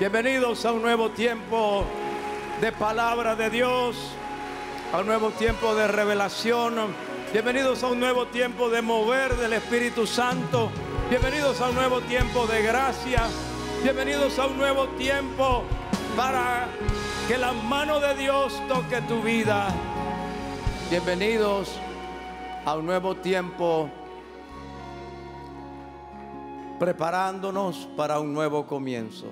Bienvenidos a un nuevo tiempo de palabra de Dios, a un nuevo tiempo de revelación. Bienvenidos a un nuevo tiempo de mover del Espíritu Santo. Bienvenidos a un nuevo tiempo de gracia. Bienvenidos a un nuevo tiempo para que la mano de Dios toque tu vida. Bienvenidos a un nuevo tiempo preparándonos para un nuevo comienzo.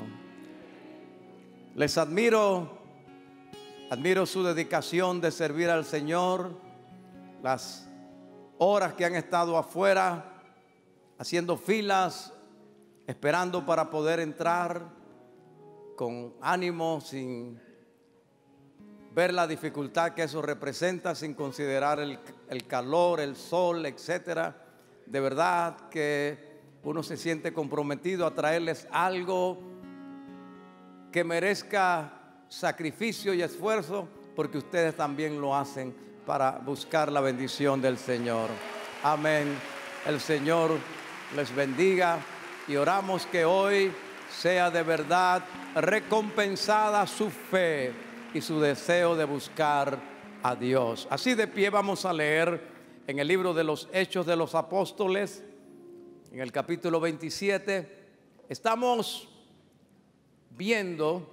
Les admiro su dedicación de servir al Señor, las horas que han estado afuera haciendo filas, esperando para poder entrar con ánimo, sin ver la dificultad que eso representa, sin considerar el calor, el sol, etcétera. De verdad que uno se siente comprometido a traerles algo que merezca sacrificio y esfuerzo, porque ustedes también lo hacen para buscar la bendición del Señor. Amén. El Señor les bendiga y oramos que hoy sea de verdad recompensada su fe y su deseo de buscar a Dios. Así de pie vamos a leer en el libro de los Hechos de los Apóstoles, en el capítulo 27. Estamos viendo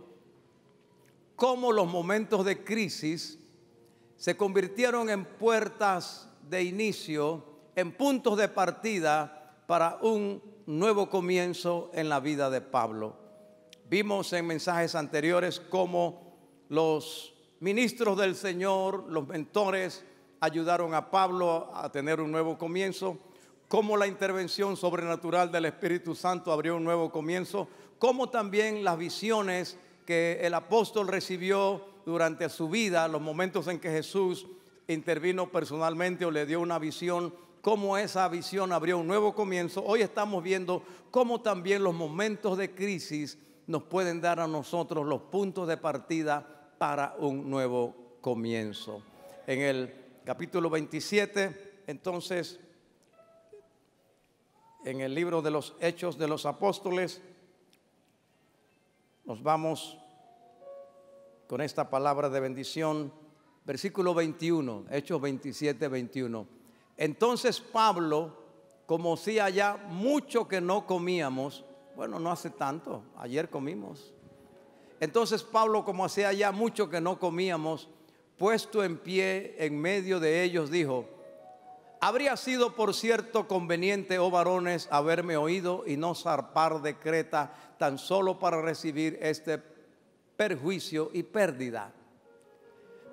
cómo los momentos de crisis se convirtieron en puertas de inicio, en puntos de partida para un nuevo comienzo en la vida de Pablo. Vimos en mensajes anteriores cómo los ministros del Señor, los mentores, ayudaron a Pablo a tener un nuevo comienzo, cómo la intervención sobrenatural del Espíritu Santo abrió un nuevo comienzo, cómo también las visiones que el apóstol recibió durante su vida, los momentos en que Jesús intervino personalmente o le dio una visión, cómo esa visión abrió un nuevo comienzo. Hoy estamos viendo cómo también los momentos de crisis nos pueden dar a nosotros los puntos de partida para un nuevo comienzo. En el capítulo 27, entonces, en el libro de los Hechos de los Apóstoles, nos vamos con esta palabra de bendición, versículo 21, Hechos 27, 21. Entonces Pablo, como hacía ya mucho que no comíamos, bueno, no hace tanto, ayer comimos. Entonces Pablo, como hacía ya mucho que no comíamos, puesto en pie en medio de ellos, dijo: habría sido por cierto conveniente, oh varones, haberme oído y no zarpar de Creta tan solo para recibir este perjuicio y pérdida.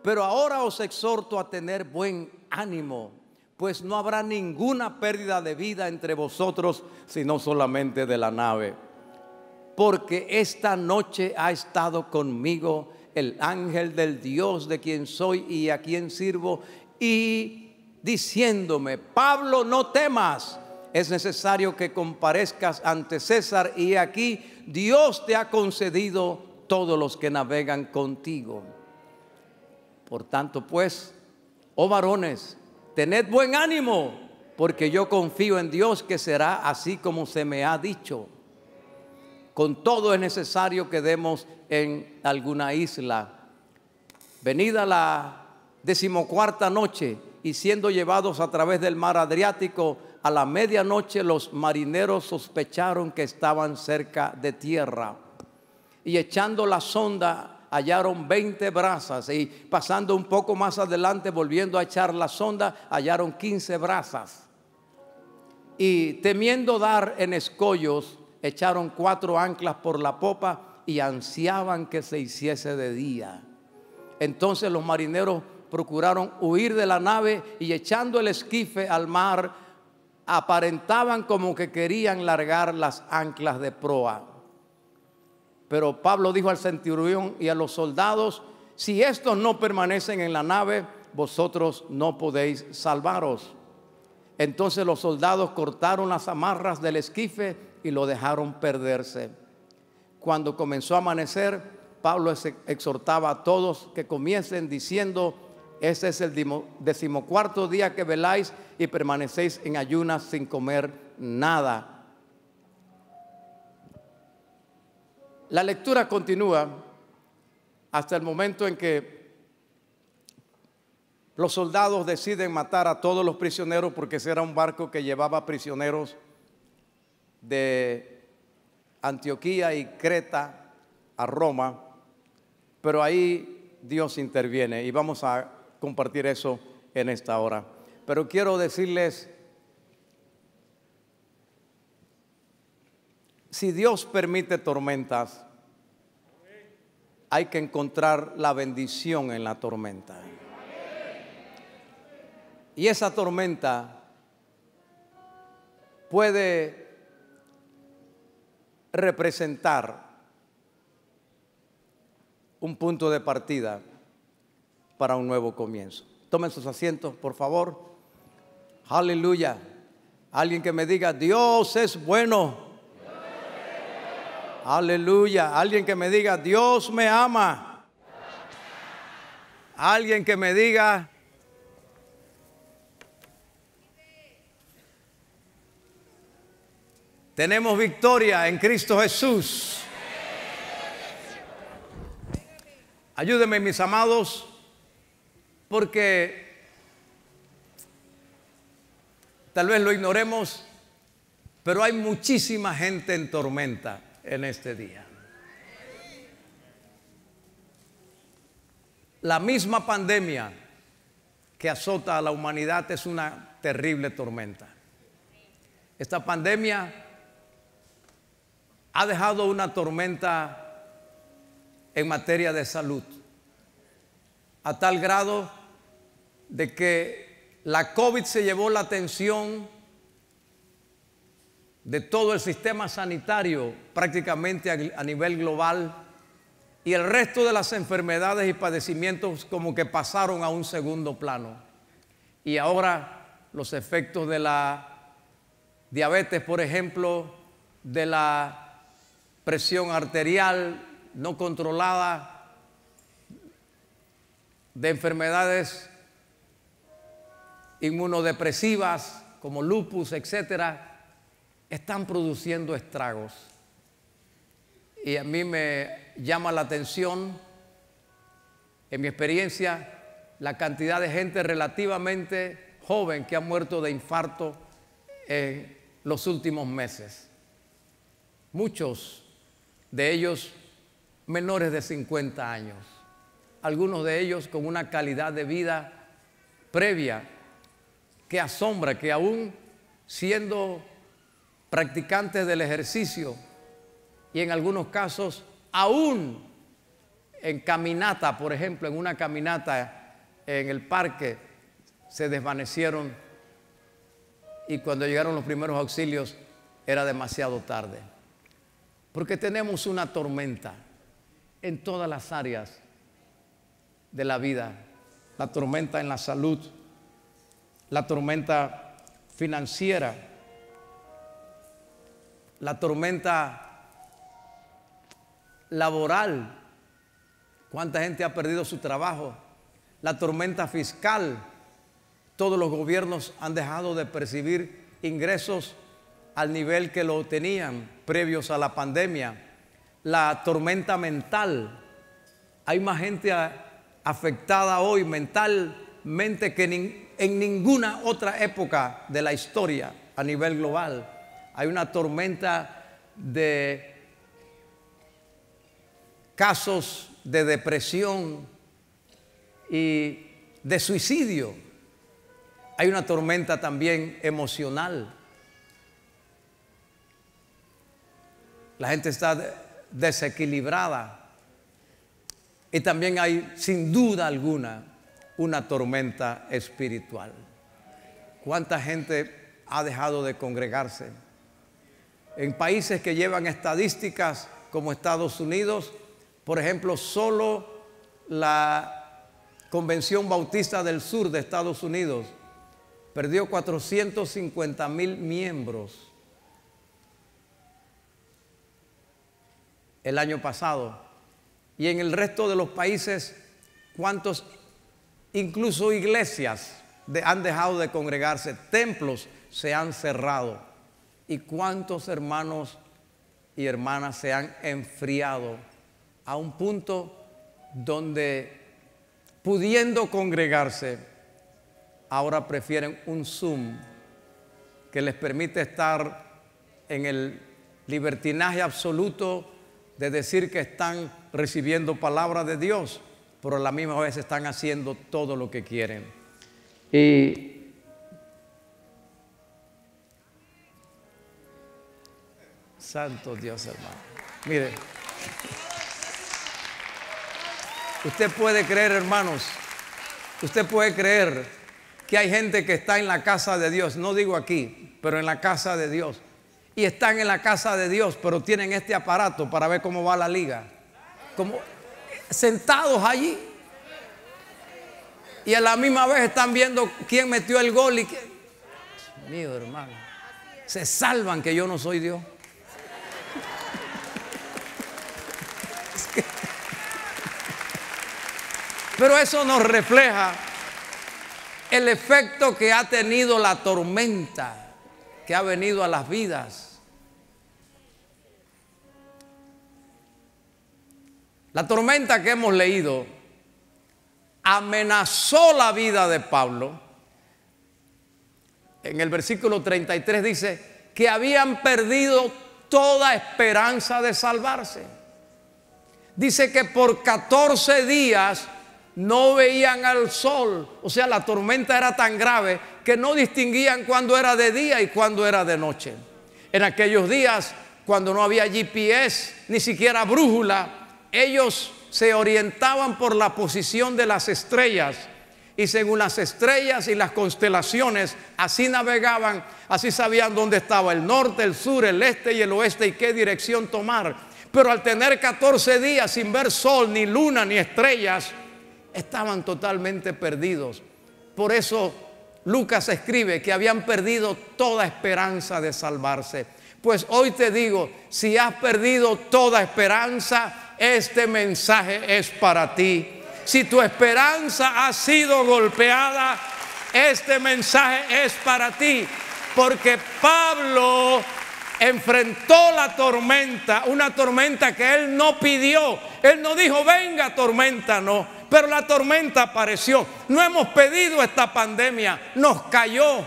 Pero ahora os exhorto a tener buen ánimo, pues no habrá ninguna pérdida de vida entre vosotros, sino solamente de la nave. Porque esta noche ha estado conmigo el ángel del Dios de quien soy y a quien sirvo, y diciéndome: Pablo, no temas, es necesario que comparezcas ante César, y aquí Dios te ha concedido todos los que navegan contigo. Por tanto, pues, oh varones, tened buen ánimo, porque yo confío en Dios que será así como se me ha dicho. Con todo es necesario que demos en alguna isla. Venida la 14ª noche, y siendo llevados a través del mar Adriático, a la medianoche los marineros sospecharon que estaban cerca de tierra. Y echando la sonda hallaron 20 brazas, y pasando un poco más adelante, volviendo a echar la sonda, hallaron 15 brazas. Y temiendo dar en escollos, echaron 4 anclas por la popa y ansiaban que se hiciese de día. Entonces los marineros procuraron huir de la nave, y echando el esquife al mar, aparentaban como que querían largar las anclas de proa. Pero Pablo dijo al centurión y a los soldados: si estos no permanecen en la nave, vosotros no podéis salvaros. Entonces los soldados cortaron las amarras del esquife y lo dejaron perderse. Cuando comenzó a amanecer, Pablo exhortaba a todos que comiesen diciendo: este es el 14º día que veláis y permanecéis en ayunas sin comer nada. La lectura continúa hasta el momento en que los soldados deciden matar a todos los prisioneros, porque ese era un barco que llevaba prisioneros de Antioquía y Creta a Roma, pero ahí Dios interviene y vamos a compartir eso en esta hora. Pero quiero decirles, si Dios permite tormentas, hay que encontrar la bendición en la tormenta. Y esa tormenta puede representar un punto de partida para un nuevo comienzo. Tomen sus asientos, por favor. Aleluya. Alguien que me diga, Dios es bueno. Aleluya. Alguien que me diga, Dios me ama. Alguien que me diga, tenemos victoria en Cristo Jesús. Ayúdenme, mis amados, porque tal vez lo ignoremos, pero hay muchísima gente en tormenta en este día. La misma pandemia que azota a la humanidad es una terrible tormenta. Esta pandemia ha dejado una tormenta en materia de salud, a tal grado de que la COVID se llevó la atención de todo el sistema sanitario prácticamente a nivel global, y el resto de las enfermedades y padecimientos como que pasaron a un segundo plano. Y ahora los efectos de la diabetes, por ejemplo, de la presión arterial no controlada, de enfermedades inmunodepresivas como lupus, etcétera, están produciendo estragos. Y a mí me llama la atención, en mi experiencia, la cantidad de gente relativamente joven que ha muerto de infarto en los últimos meses. Muchos de ellos menores de 50 años. Algunos de ellos con una calidad de vida previa que asombra, que aún siendo practicantes del ejercicio y en algunos casos aún en caminata, por ejemplo, en una caminata en el parque, se desvanecieron y cuando llegaron los primeros auxilios era demasiado tarde. Porque tenemos una tormenta en todas las áreas de la vida. La tormenta en la salud, la tormenta financiera, la tormenta laboral. ¿Cuánta gente ha perdido su trabajo? La tormenta fiscal. Todos los gobiernos han dejado de percibir ingresos al nivel que lo tenían previos a la pandemia. La tormenta mental. Hay más gente afectada hoy mentalmente que en ninguna otra época de la historia a nivel global. Hay una tormenta de casos de depresión y de suicidio. Hay una tormenta también emocional. La gente está desequilibrada. Y también hay, sin duda alguna, una tormenta espiritual. ¿Cuánta gente ha dejado de congregarse? En países que llevan estadísticas como Estados Unidos, por ejemplo, solo la Convención Bautista del Sur de Estados Unidos perdió 450,000 miembros el año pasado. Y en el resto de los países, ¿cuántos incluso iglesias han dejado de congregarse? Templos se han cerrado. ¿Y cuántos hermanos y hermanas se han enfriado a un punto donde, pudiendo congregarse, ahora prefieren un Zoom que les permite estar en el libertinaje absoluto de decir que están recibiendo palabra de Dios, pero a la misma vez están haciendo todo lo que quieren. Y santo Dios, hermano. Mire, usted puede creer, hermanos, usted puede creer que hay gente que está en la casa de Dios, no digo aquí, pero en la casa de Dios, y están en la casa de Dios, pero tienen este aparato para ver cómo va la liga, como sentados allí, y a la misma vez están viendo quién metió el gol y quién. Dios mío, hermano, se salvan que yo no soy Dios. Pero eso nos refleja el efecto que ha tenido la tormenta que ha venido a las vidas. La tormenta que hemos leído amenazó la vida de Pablo. En el versículo 33 dice que habían perdido toda esperanza de salvarse. Dice que por 14 días no veían al sol. O sea, la tormenta era tan grave que no distinguían cuándo era de día y cuándo era de noche. En aquellos días, cuando no había GPS, ni siquiera brújula, ellos se orientaban por la posición de las estrellas, y según las estrellas y las constelaciones, así navegaban, así sabían dónde estaba el norte, el sur, el este y el oeste y qué dirección tomar. Pero al tener 14 días sin ver sol, ni luna, ni estrellas, estaban totalmente perdidos. Por eso Lucas escribe que habían perdido toda esperanza de salvarse. Pues hoy te digo, si has perdido toda esperanza, este mensaje es para ti. Si tu esperanza ha sido golpeada, este mensaje es para ti. Porque Pablo enfrentó la tormenta, una tormenta que él no pidió. Él no dijo, venga tormenta, no. Pero la tormenta apareció. No hemos pedido esta pandemia, nos cayó.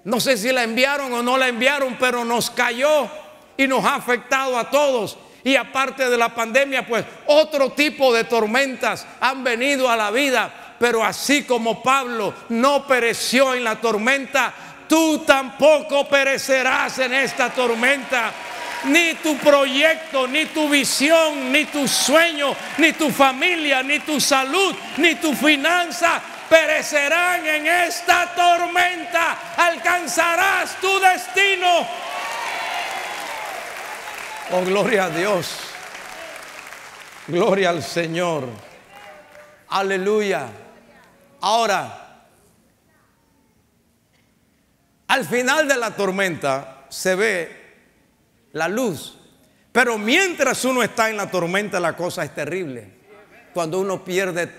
No sé si la enviaron o no la enviaron, pero nos cayó y nos ha afectado a todos. Y aparte de la pandemia, pues otro tipo de tormentas han venido a la vida. Pero así como Pablo no pereció en la tormenta, tú tampoco perecerás en esta tormenta. Ni tu proyecto, ni tu visión, ni tu sueño, ni tu familia, ni tu salud, ni tu finanza perecerán en esta tormenta. Alcanzarás tu destino. Oh, gloria a Dios. Gloria al Señor. Aleluya. Ahora, al final de la tormenta se ve la luz, pero mientras uno está en la tormenta la cosa es terrible. Cuando uno pierde,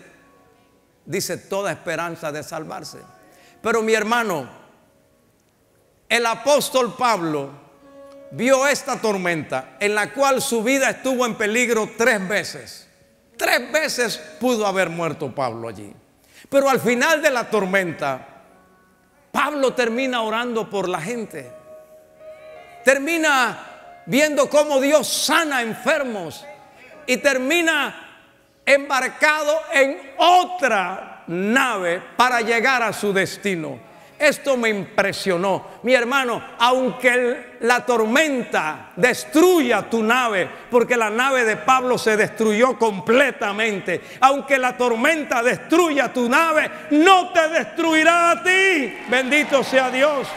dice, toda esperanza de salvarse. Pero mi hermano, el apóstol Pablo vio esta tormenta en la cual su vida estuvo en peligro 3 veces. 3 veces pudo haber muerto Pablo allí. Pero al final de la tormenta, Pablo termina orando por la gente. Termina viendo cómo Dios sana enfermos y termina embarcado en otra nave para llegar a su destino. Esto me impresionó. Mi hermano, aunque la tormenta destruya tu nave, porque la nave de Pablo se destruyó completamente, aunque la tormenta destruya tu nave, no te destruirá a ti. Bendito sea Dios.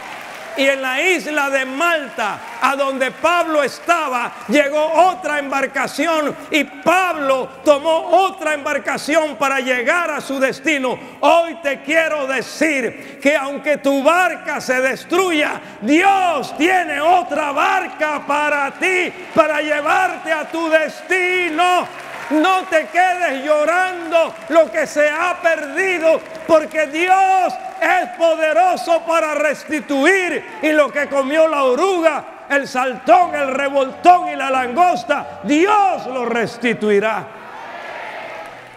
Y en la isla de Malta, a donde Pablo estaba, llegó otra embarcación y Pablo tomó otra embarcación para llegar a su destino. Hoy te quiero decir que aunque tu barca se destruya, Dios tiene otra barca para ti, para llevarte a tu destino. No te quedes llorando lo que se ha perdido, porque Dios es poderoso para restituir, y lo que comió la oruga el saltón, el revoltón y la langosta, Dios lo restituirá.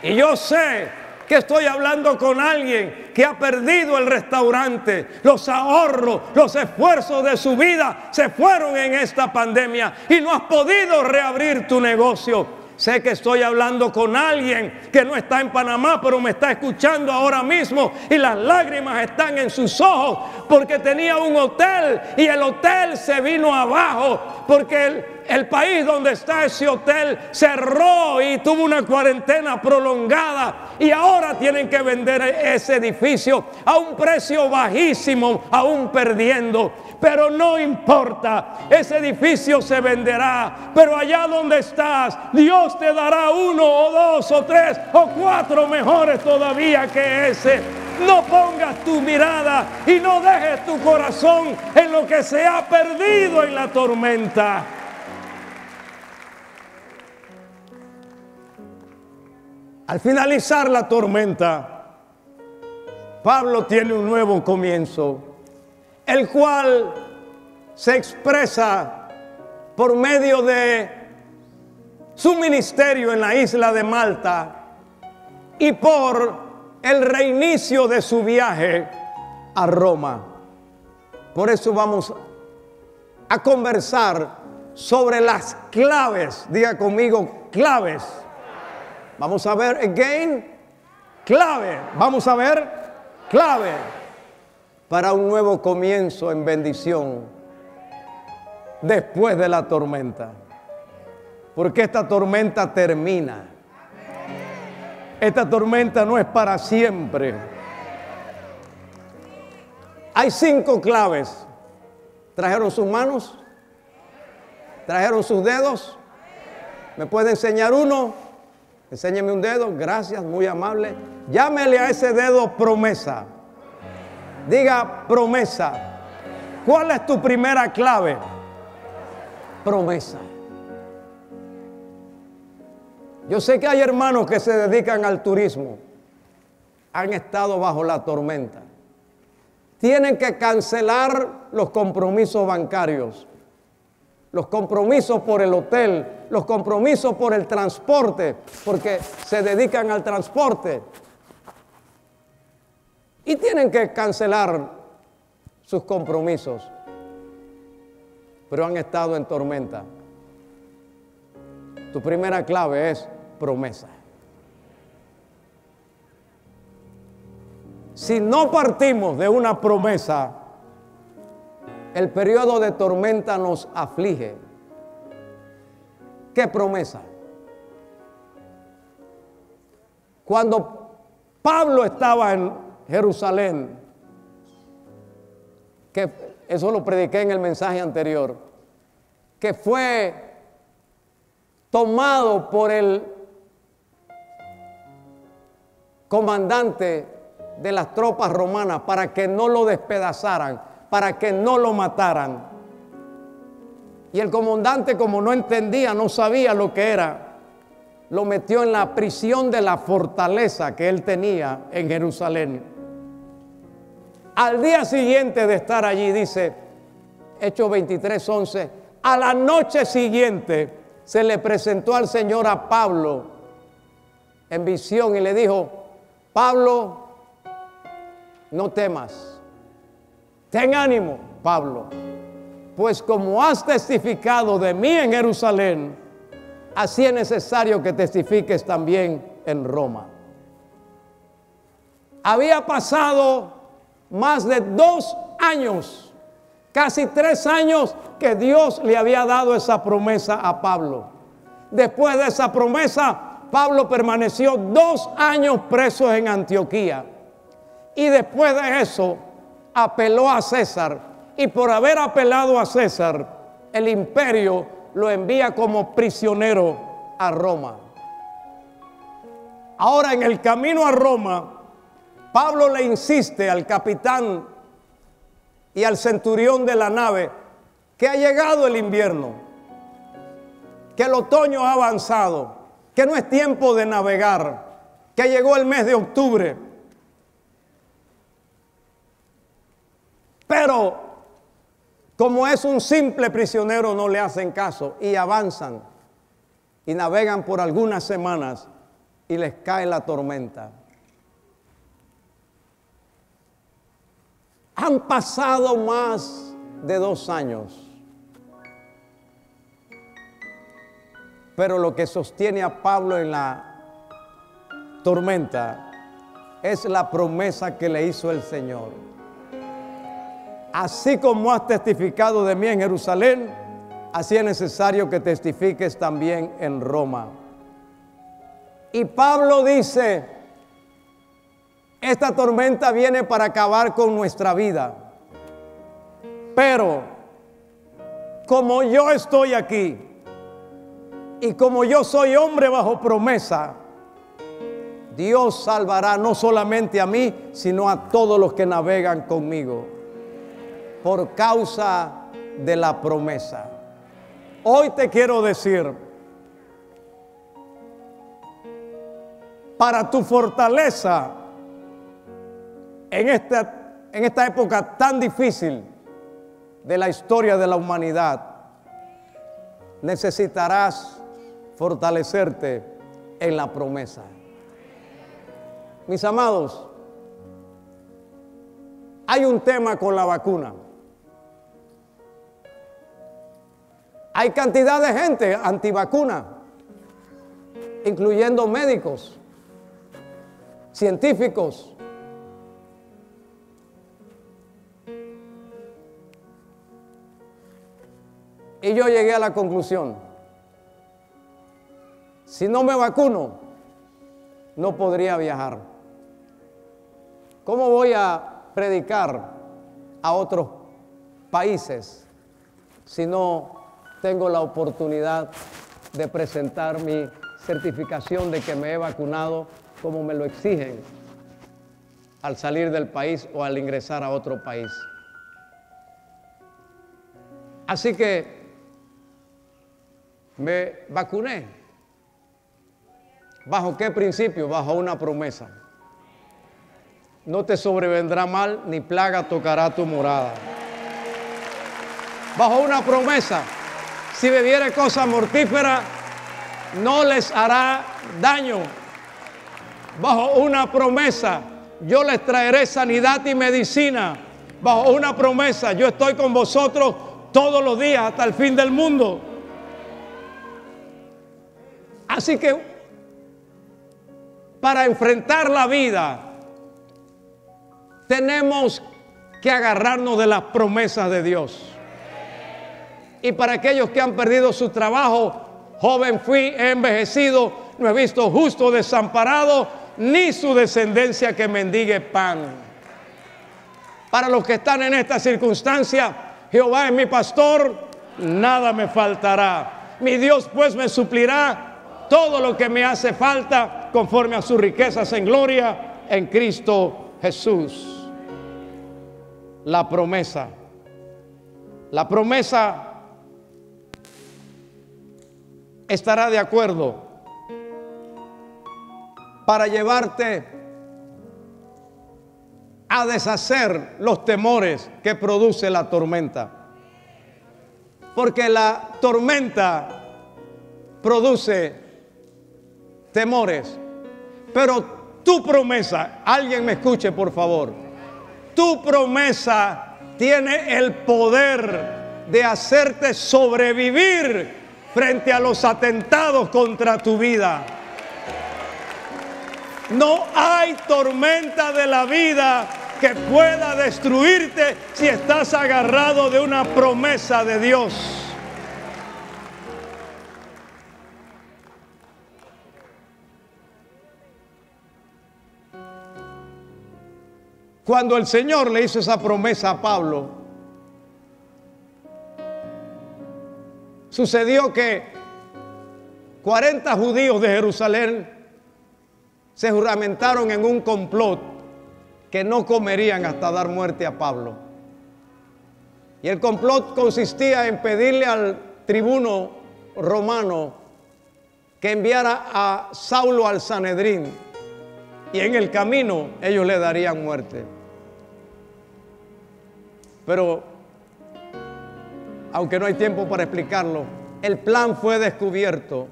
Y yo sé que estoy hablando con alguien que ha perdido el restaurante. Los ahorros, los esfuerzos de su vida se fueron en esta pandemia y no has podido reabrir tu negocio. Sé que estoy hablando con alguien que no está en Panamá, pero me está escuchando ahora mismo y las lágrimas están en sus ojos porque tenía un hotel y el hotel se vino abajo porque el país donde está ese hotel cerró y tuvo una cuarentena prolongada y ahora tienen que vender ese edificio a un precio bajísimo, aún perdiendo. Pero no importa, ese edificio se venderá, pero allá donde estás, Dios te dará 1 o 2 o 3 o 4 mejores todavía que ese. No pongas tu mirada y no dejes tu corazón en lo que se ha perdido en la tormenta. Al finalizar la tormenta, Pablo tiene un nuevo comienzo, el cual se expresa por medio de su ministerio en la isla de Malta y por el reinicio de su viaje a Roma. Por eso vamos a conversar sobre las claves. Diga conmigo, claves. Vamos a ver again, clave. Vamos a ver, clave para un nuevo comienzo en bendición después de la tormenta. Porque esta tormenta termina. Esta tormenta no es para siempre. Hay 5 claves. ¿Trajeron sus manos? ¿Trajeron sus dedos? ¿Me puede enseñar uno? Enséñeme un dedo, gracias, muy amable. Llámele a ese dedo promesa. Diga promesa. ¿Cuál es tu primera clave? Promesa. Yo sé que hay hermanos que se dedican al turismo. Han estado bajo la tormenta. Tienen que cancelar los compromisos bancarios, los compromisos por el hotel, los compromisos por el transporte, porque se dedican al transporte. Y tienen que cancelar sus compromisos, pero han estado en tormenta. Tu primera clave es promesa. Si no partimos de una promesa, el periodo de tormenta nos aflige. ¿Qué promesa? Cuando Pablo estaba en Jerusalén, que eso lo prediqué en el mensaje anterior, que fue tomado por el comandante de las tropas romanas para que no lo despedazaran, para que no lo mataran. Y el comandante, como no entendía, no sabía lo que era, lo metió en la prisión de la fortaleza que él tenía en Jerusalén. Al día siguiente de estar allí, dice Hechos 23:11, a la noche siguiente se le presentó al Señor a Pablo en visión y le dijo: Pablo, no temas, ten ánimo, Pablo, pues como has testificado de mí en Jerusalén, así es necesario que testifiques también en Roma. Había pasado más de 2 años, casi 3 años que Dios le había dado esa promesa a Pablo. Después de esa promesa, Pablo permaneció 2 años preso en Antioquía. Y después de eso, apeló a César. Y por haber apelado a César, el imperio lo envía como prisionero a Roma. Ahora, en el camino a Roma, Pablo le insiste al capitán y al centurión de la nave que ha llegado el invierno, que el otoño ha avanzado, que no es tiempo de navegar, que llegó el mes de octubre. Pero como es un simple prisionero, no le hacen caso y avanzan y navegan por algunas semanas y les cae la tormenta. Han pasado más de 2 años. Pero lo que sostiene a Pablo en la tormenta es la promesa que le hizo el Señor. Así como has testificado de mí en Jerusalén, así es necesario que testifiques también en Roma. Y Pablo dice, esta tormenta viene para acabar con nuestra vida. Pero como yo estoy aquí y como yo soy hombre bajo promesa, Dios salvará no solamente a mí, sino a todos los que navegan conmigo, por causa de la promesa. Hoy te quiero decir, para tu fortaleza en esta época tan difícil de la historia de la humanidad, necesitarás fortalecerte en la promesa. Mis amados, hay un tema con la vacuna. Hay cantidad de gente antivacuna, incluyendo médicos, científicos. Y yo llegué a la conclusión, si no me vacuno, no podría viajar. ¿Cómo voy a predicar a otros países si no tengo la oportunidad de presentar mi certificación de que me he vacunado como me lo exigen al salir del país o al ingresar a otro país? Así que me vacuné. ¿Bajo qué principio? Bajo una promesa. No te sobrevendrá mal, ni plaga tocará tu morada. Bajo una promesa. Si bebiere cosa mortífera, no les hará daño. Bajo una promesa, yo les traeré sanidad y medicina. Bajo una promesa, yo estoy con vosotros todos los días hasta el fin del mundo. Así que para enfrentar la vida tenemos que agarrarnos de las promesas de Dios. Y para aquellos que han perdido su trabajo, joven fui, he envejecido, no he visto justo desamparado, ni su descendencia que mendigue pan. Para los que están en esta circunstancia, Jehová es mi pastor, nada me faltará. Mi Dios pues me suplirá todo lo que me hace falta conforme a sus riquezas en gloria en Cristo Jesús. La promesa. La promesa estará de acuerdo para llevarte a deshacer los temores que produce la tormenta. Porque la tormenta produce temores, pero tu promesa, alguien me escuche por favor, tu promesa tiene el poder de hacerte sobrevivir frente a los atentados contra tu vida. No hay tormenta de la vida que pueda destruirte si estás agarrado de una promesa de Dios. Cuando el Señor le hizo esa promesa a Pablo, sucedió que 40 judíos de Jerusalén se juramentaron en un complot que no comerían hasta dar muerte a Pablo. Y el complot consistía en pedirle al tribuno romano que enviara a Saulo al Sanedrín, y en el camino ellos le darían muerte. Pero aunque no hay tiempo para explicarlo, el plan fue descubierto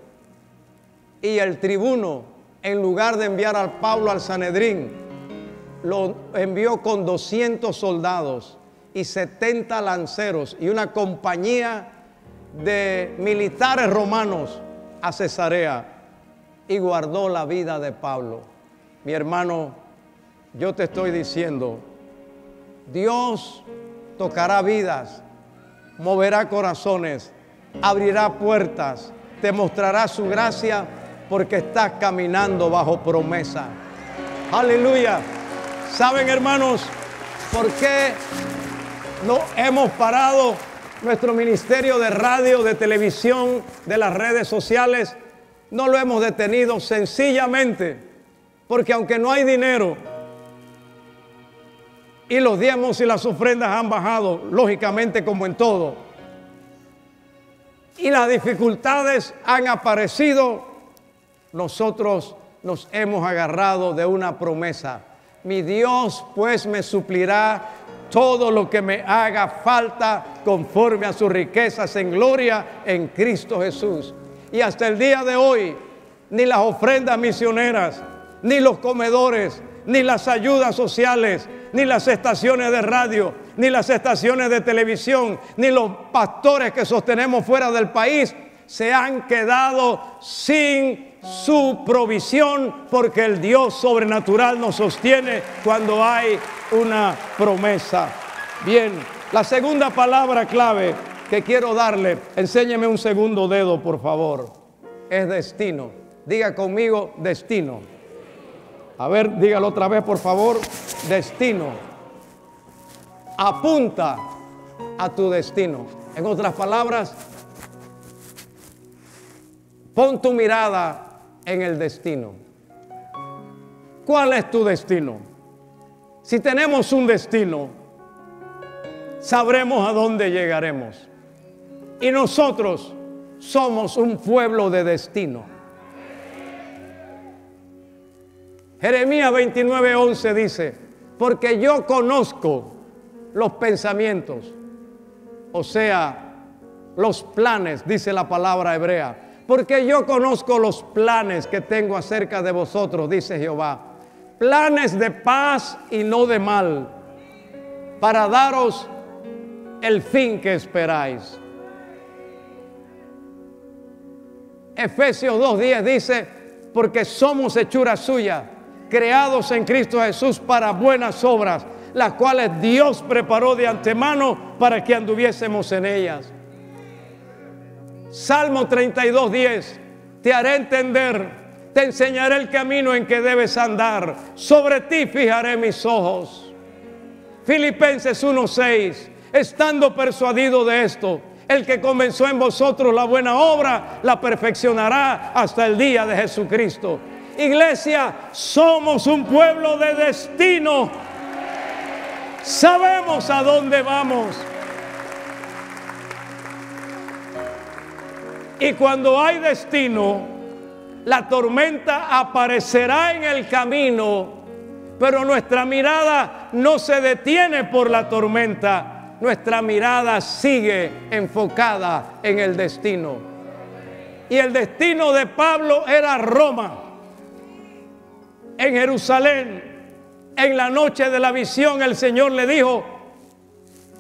y el tribuno, en lugar de enviar a Pablo al Sanedrín, lo envió con 200 soldados y 70 lanceros y una compañía de militares romanos a Cesarea, y guardó la vida de Pablo. Mi hermano, yo te estoy diciendo, Dios tocará vidas, moverá corazones, abrirá puertas, te mostrará su gracia, porque estás caminando bajo promesa. Aleluya. ¿Saben, hermanos, por qué no hemos parado nuestro ministerio de radio, de televisión, de las redes sociales? No lo hemos detenido sencillamente porque aunque no hay dinero y los diezmos y las ofrendas han bajado, lógicamente como en todo, y las dificultades han aparecido, nosotros nos hemos agarrado de una promesa. Mi Dios pues me suplirá todo lo que me haga falta conforme a sus riquezas en gloria en Cristo Jesús. Y hasta el día de hoy, ni las ofrendas misioneras, ni los comedores, ni las ayudas sociales, ni las estaciones de radio, ni las estaciones de televisión, ni los pastores que sostenemos fuera del país se han quedado sin su provisión, porque el Dios sobrenatural nos sostiene cuando hay una promesa. Bien, la segunda palabra clave que quiero darle, enséñeme un segundo dedo, por favor, es destino. Diga conmigo, destino. A ver, dígalo otra vez, por favor, destino. Apunta a tu destino. En otras palabras, pon tu mirada en el destino. ¿Cuál es tu destino? Si tenemos un destino, sabremos a dónde llegaremos. Y nosotros somos un pueblo de destino. Jeremías 29:11 dice: porque yo conozco los pensamientos, o sea, los planes, dice la palabra hebrea. Porque yo conozco los planes que tengo acerca de vosotros, dice Jehová. Planes de paz y no de mal, para daros el fin que esperáis. Efesios 2:10 dice: porque somos hechura suya, creados en Cristo Jesús para buenas obras, las cuales Dios preparó de antemano para que anduviésemos en ellas. Salmo 32:10: te haré entender, te enseñaré el camino en que debes andar, sobre ti fijaré mis ojos. Filipenses 1:6: estando persuadido de esto, el que comenzó en vosotros la buena obra, la perfeccionará hasta el día de Jesucristo. Iglesia, somos un pueblo de destino. Sabemos a dónde vamos. Y cuando hay destino, la tormenta aparecerá en el camino, pero nuestra mirada no se detiene por la tormenta. Nuestra mirada sigue enfocada en el destino. Y el destino de Pablo era Roma. En Jerusalén, en la noche de la visión, el Señor le dijo: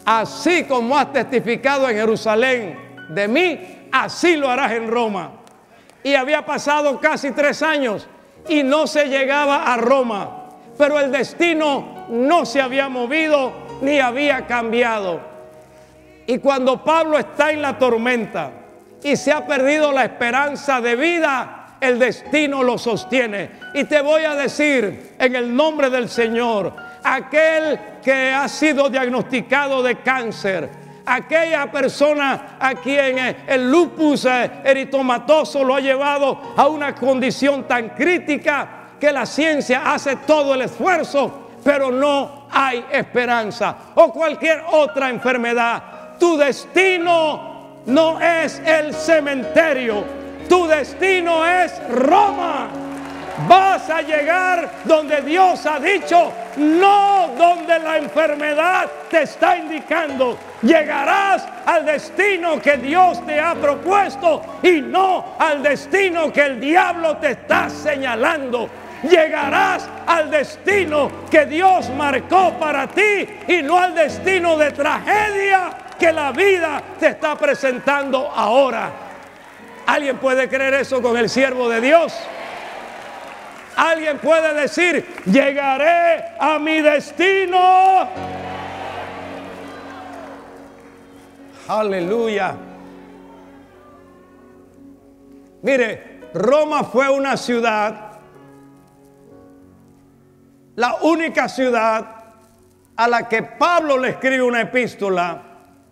así como has testificado en Jerusalén de mí, así lo harás en Roma. Y había pasado casi 3 años y no se llegaba a Roma, pero el destino no se había movido ni había cambiado. Y cuando Pablo está en la tormenta y se ha perdido la esperanza de vida, el destino lo sostiene. Y te voy a decir en el nombre del Señor, aquel que ha sido diagnosticado de cáncer, aquella persona a quien el lupus eritomatoso lo ha llevado a una condición tan crítica que la ciencia hace todo el esfuerzo, pero no hay esperanza, o cualquier otra enfermedad. Tu destino no es el cementerio, tu destino es Roma. Vas a llegar donde Dios ha dicho, no donde la enfermedad te está indicando. Llegarás al destino que Dios te ha propuesto y no al destino que el diablo te está señalando. Llegarás al destino que Dios marcó para ti y no al destino de tragedia que la vida te está presentando ahora. ¿Alguien puede creer eso con el siervo de Dios? ¿Alguien puede decir, llegaré a mi destino? Aleluya. Mire, Roma fue una ciudad, la única ciudad a la que Pablo le escribe una epístola,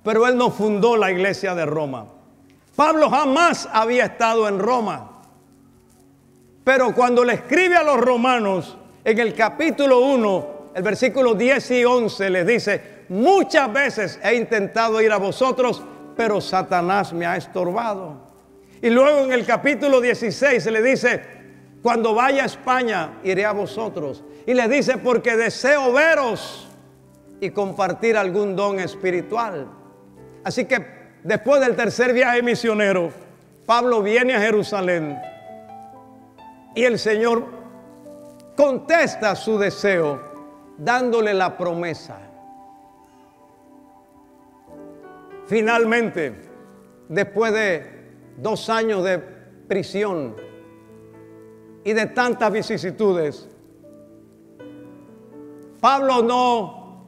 pero él no fundó la iglesia de Roma. Pablo jamás había estado en Roma. Pero cuando le escribe a los romanos, en el capítulo 1, el versículo 10 y 11, les dice, muchas veces he intentado ir a vosotros, pero Satanás me ha estorbado. Y luego en el capítulo 16 se le dice, cuando vaya a España, iré a vosotros. Y le dice, porque deseo veros y compartir algún don espiritual. Así que después del tercer viaje misionero, Pablo viene a Jerusalén. Y el Señor contesta su deseo dándole la promesa. Finalmente, después de 2 años de prisión y de tantas vicisitudes, Pablo no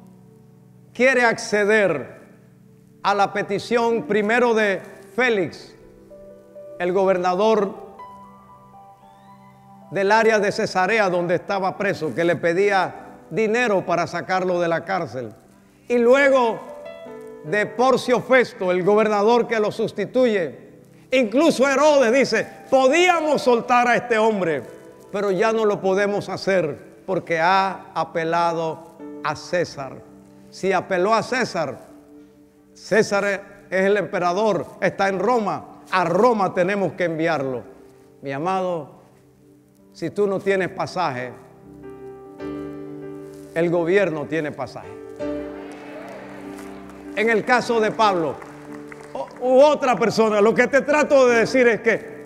quiere acceder a la petición primero de Félix, el gobernador del área de Cesarea donde estaba preso, que le pedía dinero para sacarlo de la cárcel, y luego de Porcio Festo, el gobernador que lo sustituye. Incluso Herodes dice, podíamos soltar a este hombre, pero ya no lo podemos hacer porque ha apelado a César. Si apeló a César, César es el emperador, está en Roma, a Roma tenemos que enviarlo. Mi amado, si tú no tienes pasaje, el gobierno tiene pasaje. En el caso de Pablo u otra persona, lo que te trato de decir es que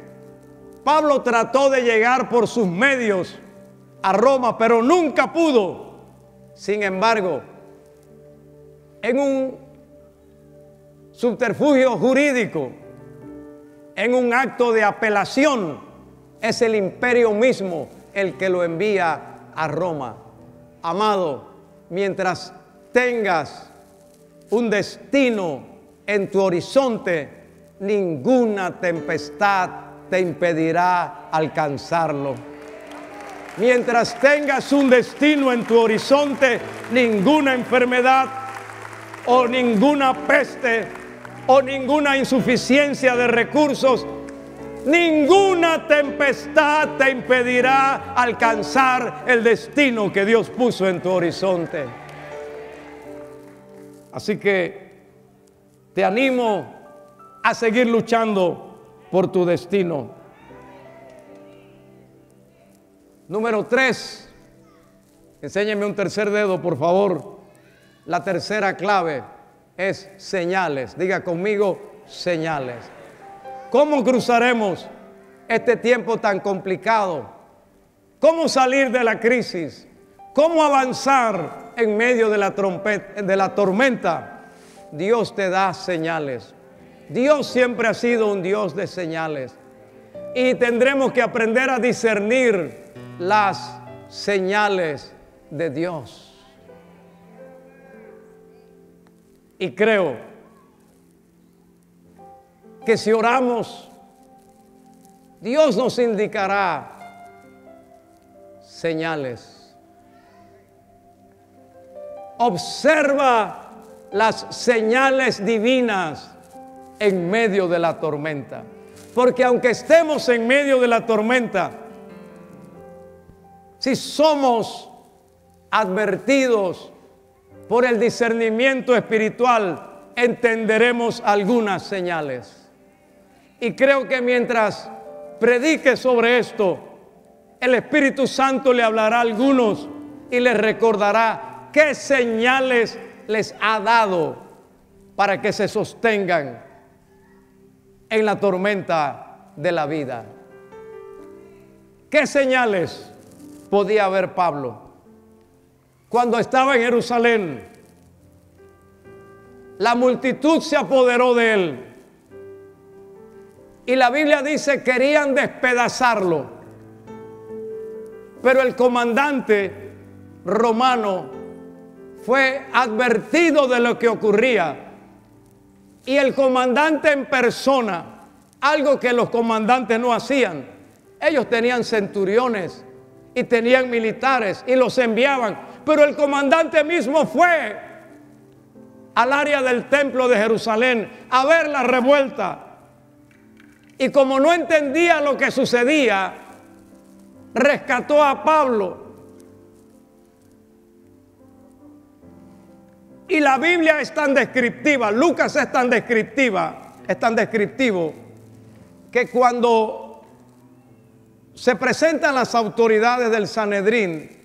Pablo trató de llegar por sus medios a Roma, pero nunca pudo. Sin embargo, en un subterfugio jurídico, en un acto de apelación, es el imperio mismo el que lo envía a Roma. Amado, mientras tengas un destino en tu horizonte, ninguna tempestad te impedirá alcanzarlo. Mientras tengas un destino en tu horizonte, ninguna enfermedad o ninguna peste o ninguna insuficiencia de recursos, ninguna tempestad te impedirá alcanzar el destino que Dios puso en tu horizonte. Así que te animo a seguir luchando por tu destino. Número 3, enséñeme un tercer dedo, por favor. La tercera clave es señales. Diga conmigo, señales. ¿Cómo cruzaremos este tiempo tan complicado? ¿Cómo salir de la crisis? ¿Cómo avanzar en medio de la tormenta? Dios te da señales. Dios siempre ha sido un Dios de señales. Y tendremos que aprender a discernir las señales de Dios. Y creo que si oramos, Dios nos indicará señales. Observa las señales divinas en medio de la tormenta. Porque aunque estemos en medio de la tormenta, si somos advertidos por el discernimiento espiritual, entenderemos algunas señales. Y creo que mientras predique sobre esto, el Espíritu Santo le hablará a algunos y les recordará qué señales les ha dado para que se sostengan en la tormenta de la vida. ¿Qué señales podía ver Pablo? Cuando estaba en Jerusalén, la multitud se apoderó de él. Y la Biblia dice, querían despedazarlo. Pero el comandante romano fue advertido de lo que ocurría. Y el comandante en persona, algo que los comandantes no hacían, ellos tenían centuriones y tenían militares y los enviaban, pero el comandante mismo fue al área del templo de Jerusalén a ver la revuelta. Y como no entendía lo que sucedía, rescató a Pablo. Y la Biblia es tan descriptiva, Lucas es tan descriptivo, que cuando se presentan las autoridades del Sanedrín,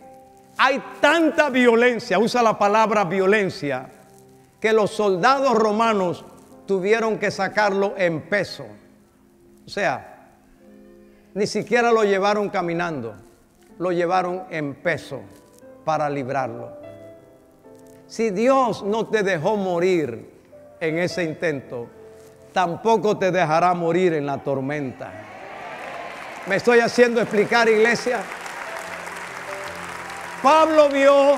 hay tanta violencia, usa la palabra violencia, que los soldados romanos tuvieron que sacarlo en peso. O sea, ni siquiera lo llevaron caminando, lo llevaron en peso para librarlo. Si Dios no te dejó morir en ese intento, tampoco te dejará morir en la tormenta. ¿Me estoy haciendo explicar, iglesia? Pablo vio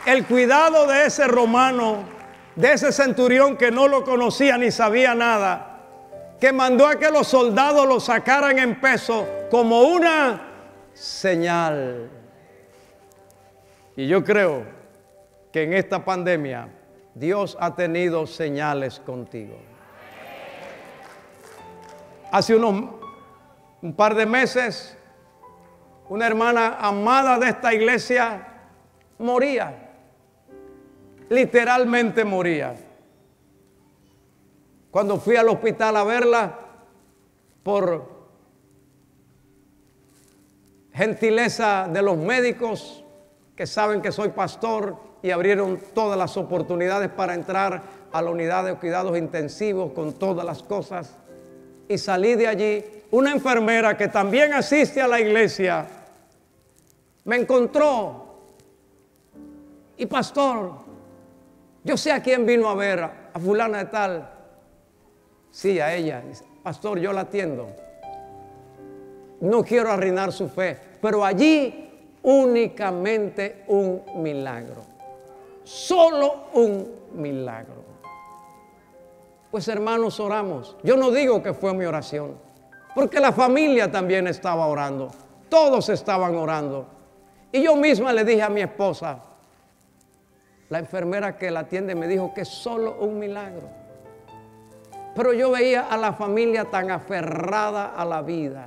el cuidado de ese romano, de ese centurión que no lo conocía ni sabía nada, que mandó a que los soldados lo sacaran en peso como una señal. Y yo creo que en esta pandemia Dios ha tenido señales contigo. Hace un par de meses, una hermana amada de esta iglesia moría. Literalmente moría. Cuando fui al hospital a verla, por gentileza de los médicos que saben que soy pastor y abrieron todas las oportunidades para entrar a la unidad de cuidados intensivos con todas las cosas, y salí de allí, una enfermera que también asiste a la iglesia me encontró y, pastor, yo sé a quién vino a ver, a fulana de tal. Sí, a ella. Dice, pastor, yo la atiendo. No quiero arruinar su fe, pero allí únicamente un milagro. Solo un milagro. Pues hermanos, oramos. Yo no digo que fue mi oración, porque la familia también estaba orando. Todos estaban orando. Y yo misma le dije a mi esposa, la enfermera que la atiende me dijo que es solo un milagro. Pero yo veía a la familia tan aferrada a la vida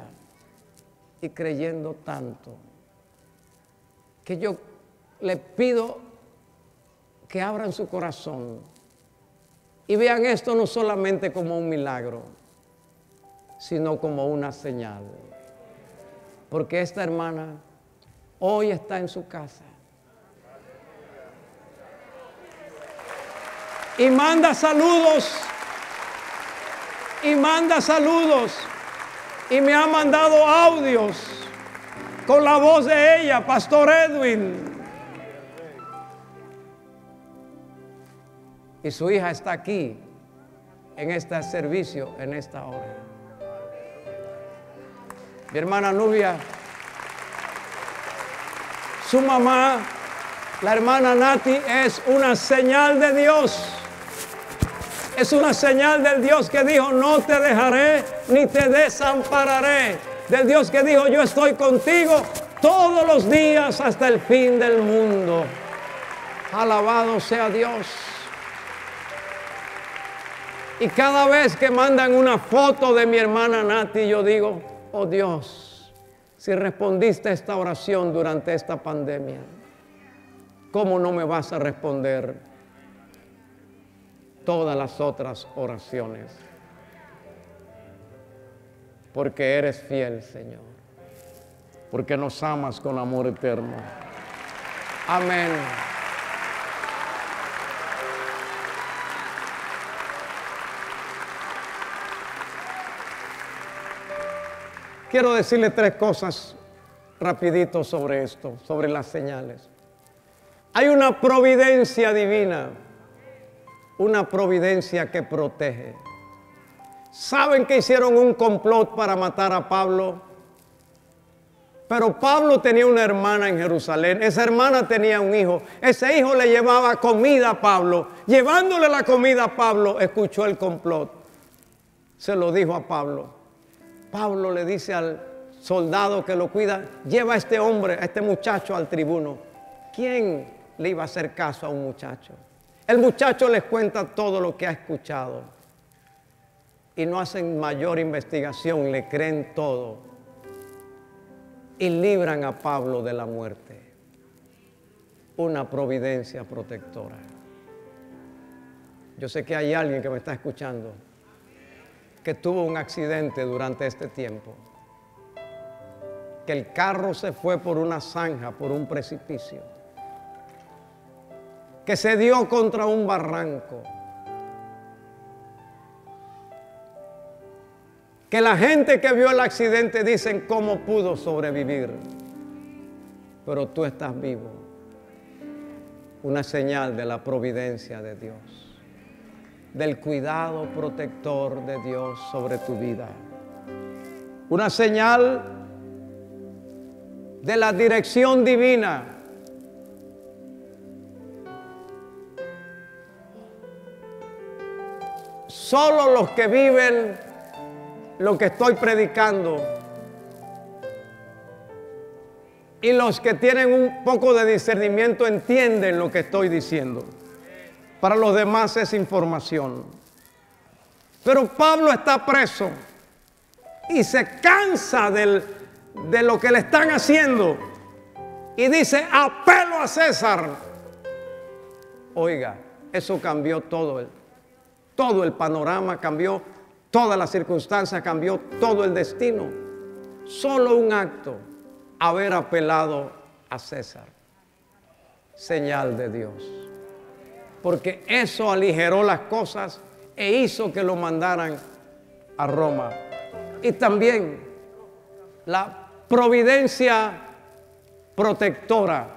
y creyendo tanto, que yo le pido que abran su corazón y vean esto no solamente como un milagro, sino como una señal. Porque esta hermana hoy está en su casa y manda saludos, y me ha mandado audios con la voz de ella, Pastor Edwin. Y su hija está aquí en este servicio, en esta hora. Mi hermana Nubia, su mamá, la hermana Nati, es una señal de Dios. Es una señal del Dios que dijo, no te dejaré ni te desampararé. Del Dios que dijo, yo estoy contigo todos los días hasta el fin del mundo. Alabado sea Dios. Y cada vez que mandan una foto de mi hermana Nati, yo digo, oh Dios, si respondiste a esta oración durante esta pandemia, ¿cómo no me vas a responder todas las otras oraciones? Porque eres fiel, Señor. porque nos amas con amor eterno. Amén. Quiero decirle 3 cosas rapidito sobre esto, sobre las señales. Hay una providencia divina, una providencia que protege. ¿Saben que hicieron un complot para matar a Pablo? Pero Pablo tenía una hermana en Jerusalén, esa hermana tenía un hijo, ese hijo le llevaba comida a Pablo. Llevándole la comida a Pablo, escuchó el complot, se lo dijo a Pablo. Pablo le dice al soldado que lo cuida, lleva a este hombre, a este muchacho al tribuno. ¿Quién le iba a hacer caso a un muchacho? El muchacho les cuenta todo lo que ha escuchado y no hacen mayor investigación, le creen todo y libran a Pablo de la muerte. Una providencia protectora. Yo sé que hay alguien que me está escuchando que tuvo un accidente durante este tiempo, que el carro se fue por una zanja, por un precipicio, que se dio contra un barranco, que la gente que vio el accidente dicen cómo pudo sobrevivir, pero tú estás vivo. Una señal de la providencia de Dios, del cuidado protector de Dios sobre tu vida. Una señal de la dirección divina. Solo los que viven lo que estoy predicando y los que tienen un poco de discernimiento entienden lo que estoy diciendo. Para los demás es información. Pero Pablo está preso y se cansa de lo que le están haciendo y dice: apelo a César. Oiga, eso cambió todo el panorama, cambió todas las circunstancias, cambió todo el destino. Solo un acto, haber apelado a César. Señal de Dios. Porque eso aligeró las cosas e hizo que lo mandaran a Roma. Y también la providencia protectora,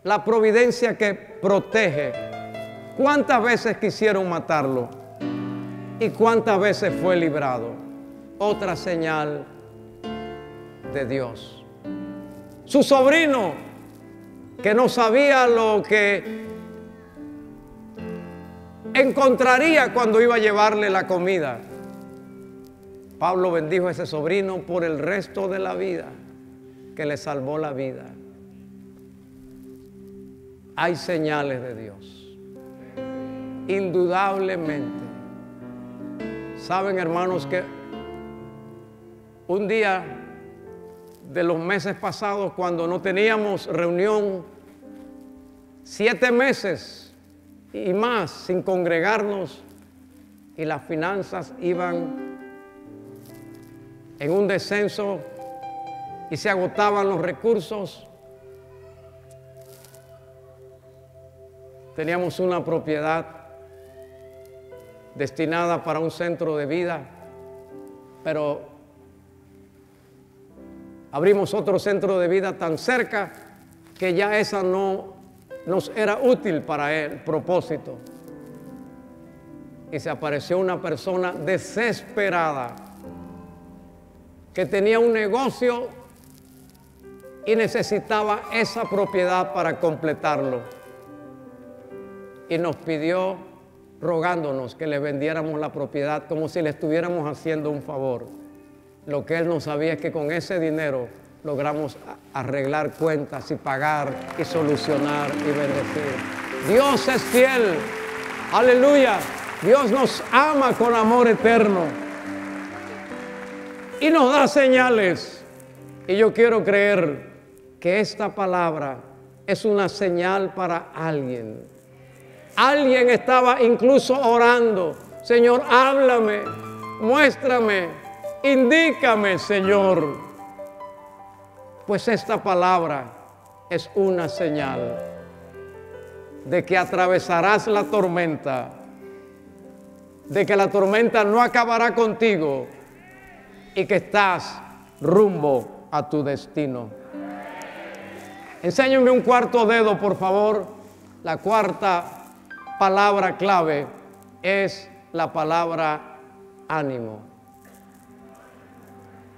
la providencia que protege. ¿Cuántas veces quisieron matarlo? ¿Y cuántas veces fue librado? Otra señal de Dios. Su sobrino, que no sabía lo que encontraría cuando iba a llevarle la comida. Pablo bendijo a ese sobrino por el resto de la vida, que le salvó la vida. Hay señales de Dios, indudablemente. Saben, hermanos, que un día de los meses pasados, cuando no teníamos reunión, 7 meses y más sin congregarnos, y las finanzas iban en un descenso y se agotaban los recursos. Teníamos una propiedad destinada para un centro de vida, pero abrimos otro centro de vida tan cerca que ya esa no nos era útil para el propósito. Y se apareció una persona desesperada que tenía un negocio y necesitaba esa propiedad para completarlo. Y nos pidió, rogándonos que le vendiéramos la propiedad como si le estuviéramos haciendo un favor. Lo que él no sabía es que con ese dinero logramos arreglar cuentas y pagar y solucionar y bendecir. Dios es fiel. Aleluya. Dios nos ama con amor eterno y nos da señales. Y yo quiero creer que esta palabra es una señal para alguien. Alguien estaba incluso orando: Señor, háblame, muéstrame, indícame, Señor. Pues esta palabra es una señal de que atravesarás la tormenta, de que la tormenta no acabará contigo y que estás rumbo a tu destino. Enséñame un cuarto dedo, por favor. La cuarta palabra clave es la palabra ánimo.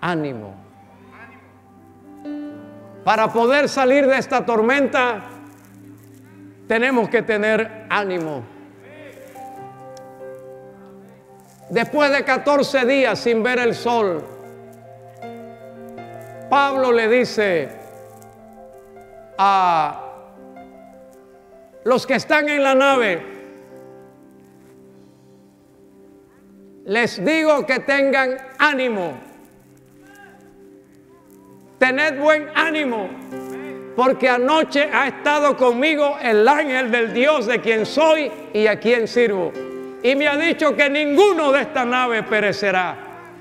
Ánimo. Para poder salir de esta tormenta, tenemos que tener ánimo. Después de 14 días sin ver el sol, Pablo le dice a los que están en la nave: les digo que tengan ánimo. Tened buen ánimo, porque anoche ha estado conmigo el ángel del Dios de quien soy y a quien sirvo, y me ha dicho que ninguno de esta nave perecerá.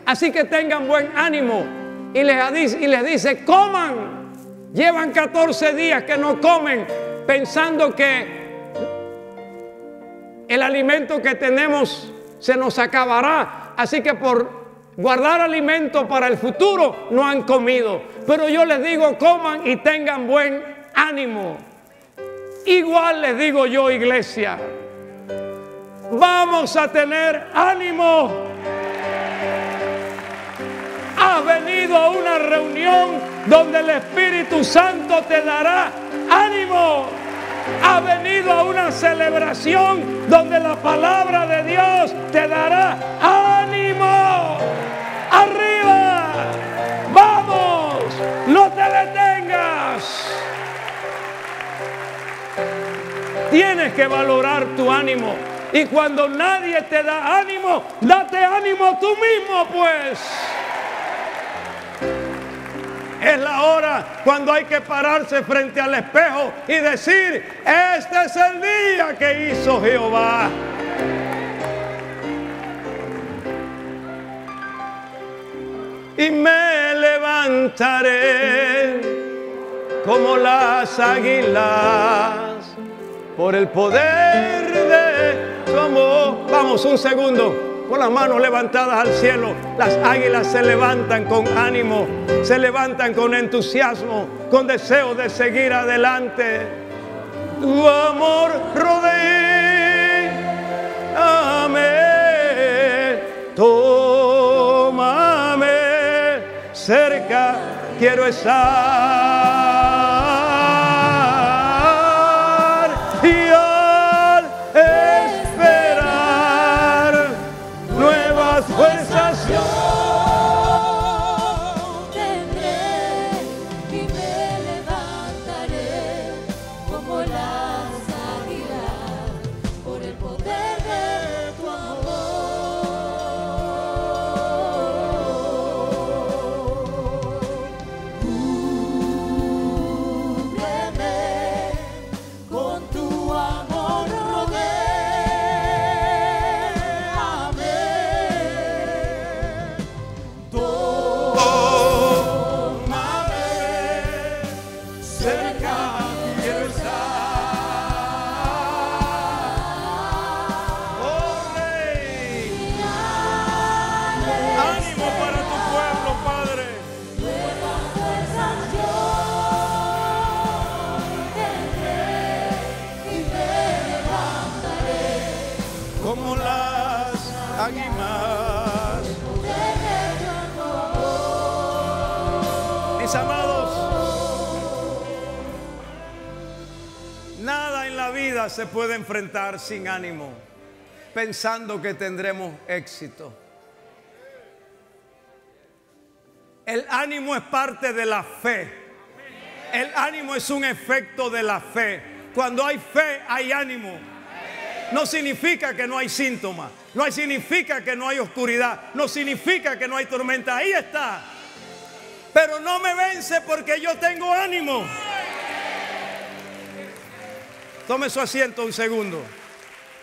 Así que tengan buen ánimo. Y les dice: coman. Llevan 14 días que no comen, pensando que el alimento que tenemos se nos acabará. Así que por guardar alimento para el futuro no han comido. Pero yo les digo: coman y tengan buen ánimo. Igual les digo yo, iglesia, vamos a tener ánimo. Has venido a una reunión donde el Espíritu Santo te dará ánimo. Has venido a una celebración donde la palabra de Dios te dará ánimo. ¡Arriba! ¡Vamos! ¡No te detengas! Tienes que valorar tu ánimo. Y cuando nadie te da ánimo, date ánimo tú mismo, pues. Es la hora cuando hay que pararse frente al espejo y decir: este es el día que hizo Jehová. Y me levantaré como las águilas por el poder de su amor. Vamos, un segundo. Con las manos levantadas al cielo, las águilas se levantan con ánimo, se levantan con entusiasmo, con deseo de seguir adelante. Tu amor rodéame, tómame cerca, quiero estar. Y al esperar nuevas fuerzas yo tendré y me levantaré como las águilas por el poder de tu amor. Cúbreme con tu amor, como las águilas. Mis amados, nada en la vida se puede enfrentar sin ánimo, pensando que tendremos éxito. El ánimo es parte de la fe. El ánimo es un efecto de la fe. Cuando hay fe, hay ánimo. No significa que no hay síntomas, no significa que no hay oscuridad, no significa que no hay tormenta. Ahí está. Pero no me vence porque yo tengo ánimo. Tome su asiento un segundo.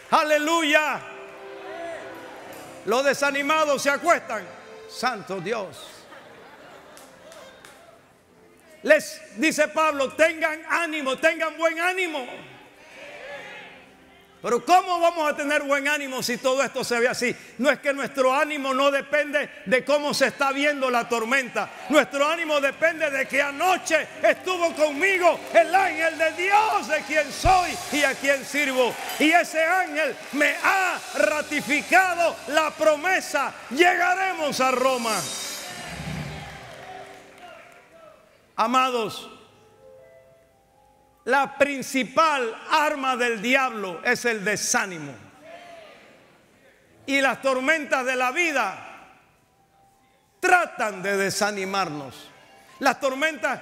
Aleluya. Los desanimados se acuestan. Santo Dios. les dice Pablo, tengan ánimo, tengan buen ánimo. Pero ¿cómo vamos a tener buen ánimo si todo esto se ve así? No es que nuestro ánimo no depende de cómo se está viendo la tormenta. Nuestro ánimo depende de que anoche estuvo conmigo el ángel de Dios, de quien soy y a quien sirvo. Y ese ángel me ha ratificado la promesa. Llegaremos a Roma. Amados, la principal arma del diablo es el desánimo. Y las tormentas de la vida tratan de desanimarnos. Las tormentas,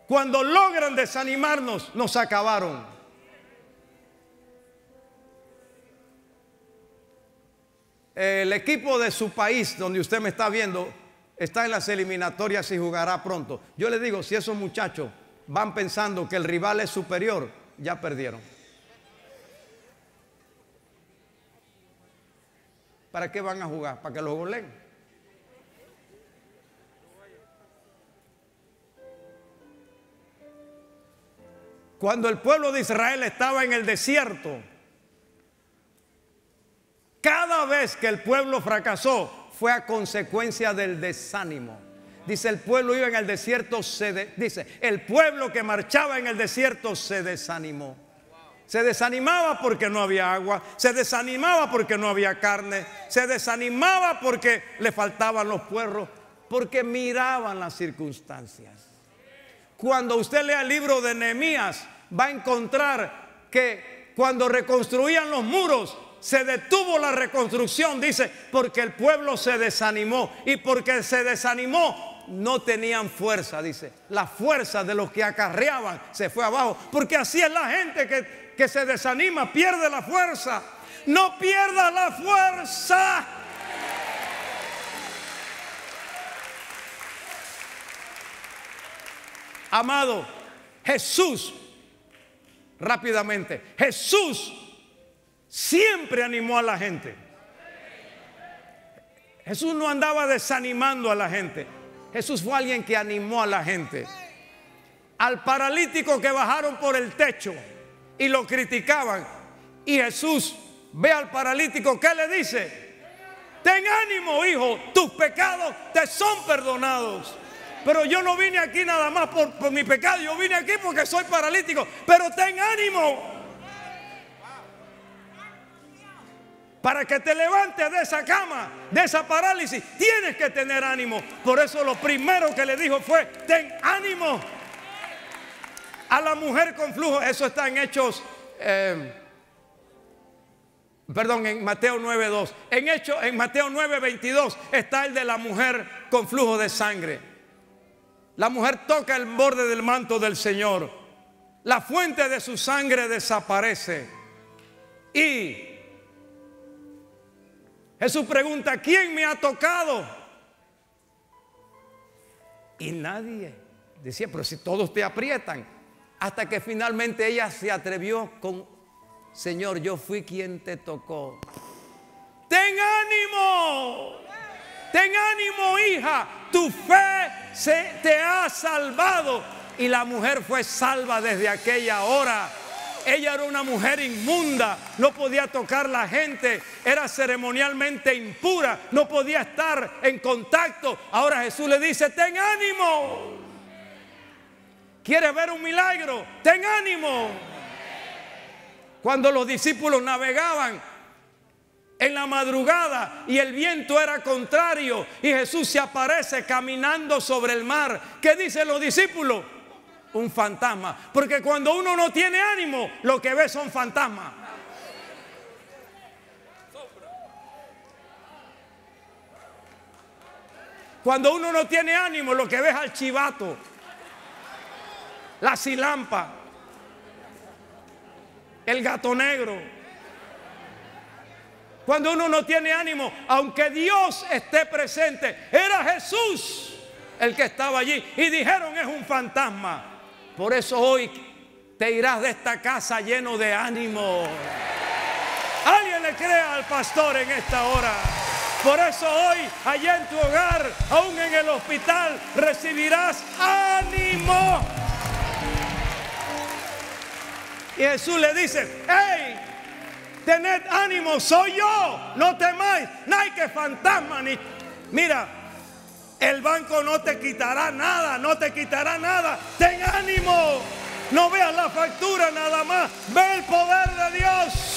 cuando logran desanimarnos, nos acabaron. El equipo de su país, donde usted me está viendo, está en las eliminatorias y jugará pronto. Yo le digo, si esos muchachos van pensando que el rival es superior, ya perdieron. ¿Para qué van a jugar? ¿Para que los goleen? Cuando el pueblo de Israel estaba en el desierto, cada vez que el pueblo fracasó fue a consecuencia del desánimo. Dice, el pueblo iba en el desierto, dice, el pueblo que marchaba en el desierto se desanimó. Se desanimaba porque no había agua, se desanimaba porque no había carne, se desanimaba porque le faltaban los puerros, porque miraban las circunstancias. Cuando usted lea el libro de Nehemías, va a encontrar que cuando reconstruían los muros, se detuvo la reconstrucción, dice, porque el pueblo se desanimó. Y porque se desanimó, no tenían fuerza, dice. La fuerza de los que acarreaban se fue abajo. Porque así es la gente que se desanima, pierde la fuerza. No pierda la fuerza. Amado, Jesús, rápidamente, Jesús siempre animó a la gente. Jesús no andaba desanimando a la gente. Jesús fue alguien que animó a la gente. Al paralítico que bajaron por el techo y lo criticaban, y Jesús ve al paralítico, ¿qué le dice? Ten ánimo, hijo, tus pecados te son perdonados. Pero yo no vine aquí nada más por mi pecado, yo vine aquí porque soy paralítico. Pero ten ánimo. Para que te levantes de esa cama, de esa parálisis, tienes que tener ánimo. Por eso lo primero que le dijo fue, ten ánimo. A la mujer con flujo, eso está en Hechos, en Mateo 9:2. En Mateo 9:22 está el de la mujer con flujo de sangre. La mujer toca el borde del manto del Señor. La fuente de su sangre desaparece. Y Jesús pregunta, ¿quién me ha tocado? Y nadie decía, pero si todos te aprietan. Hasta que finalmente ella se atrevió con, Señor, yo fui quien te tocó. Ten ánimo. Ten ánimo, hija. Tu fe te ha salvado. Y la mujer fue salva desde aquella hora. Ella era una mujer inmunda, no podía tocar la gente, era ceremonialmente impura, no podía estar en contacto. Ahora Jesús le dice, ten ánimo. ¿Quieres ver un milagro? Ten ánimo. Cuando los discípulos navegaban en la madrugada y el viento era contrario y Jesús se aparece caminando sobre el mar, ¿qué dicen los discípulos? Un fantasma. Porque cuando uno no tiene ánimo, lo que ve son fantasmas. Cuando uno no tiene ánimo, lo que ve es al chivato, la cilampa, el gato negro. Cuando uno no tiene ánimo, aunque Dios esté presente, era Jesús el que estaba allí. Y dijeron, es un fantasma. Por eso hoy te irás de esta casa lleno de ánimo. Alguien le crea al pastor en esta hora. Por eso hoy, allá en tu hogar, aún en el hospital, recibirás ánimo. Y Jesús le dice: hey, tened ánimo, soy yo, no temáis, no hay que fantasma ni... Mira, el banco no te quitará nada, no te quitará nada. Ten ánimo, no veas la factura nada más, ve el poder de Dios.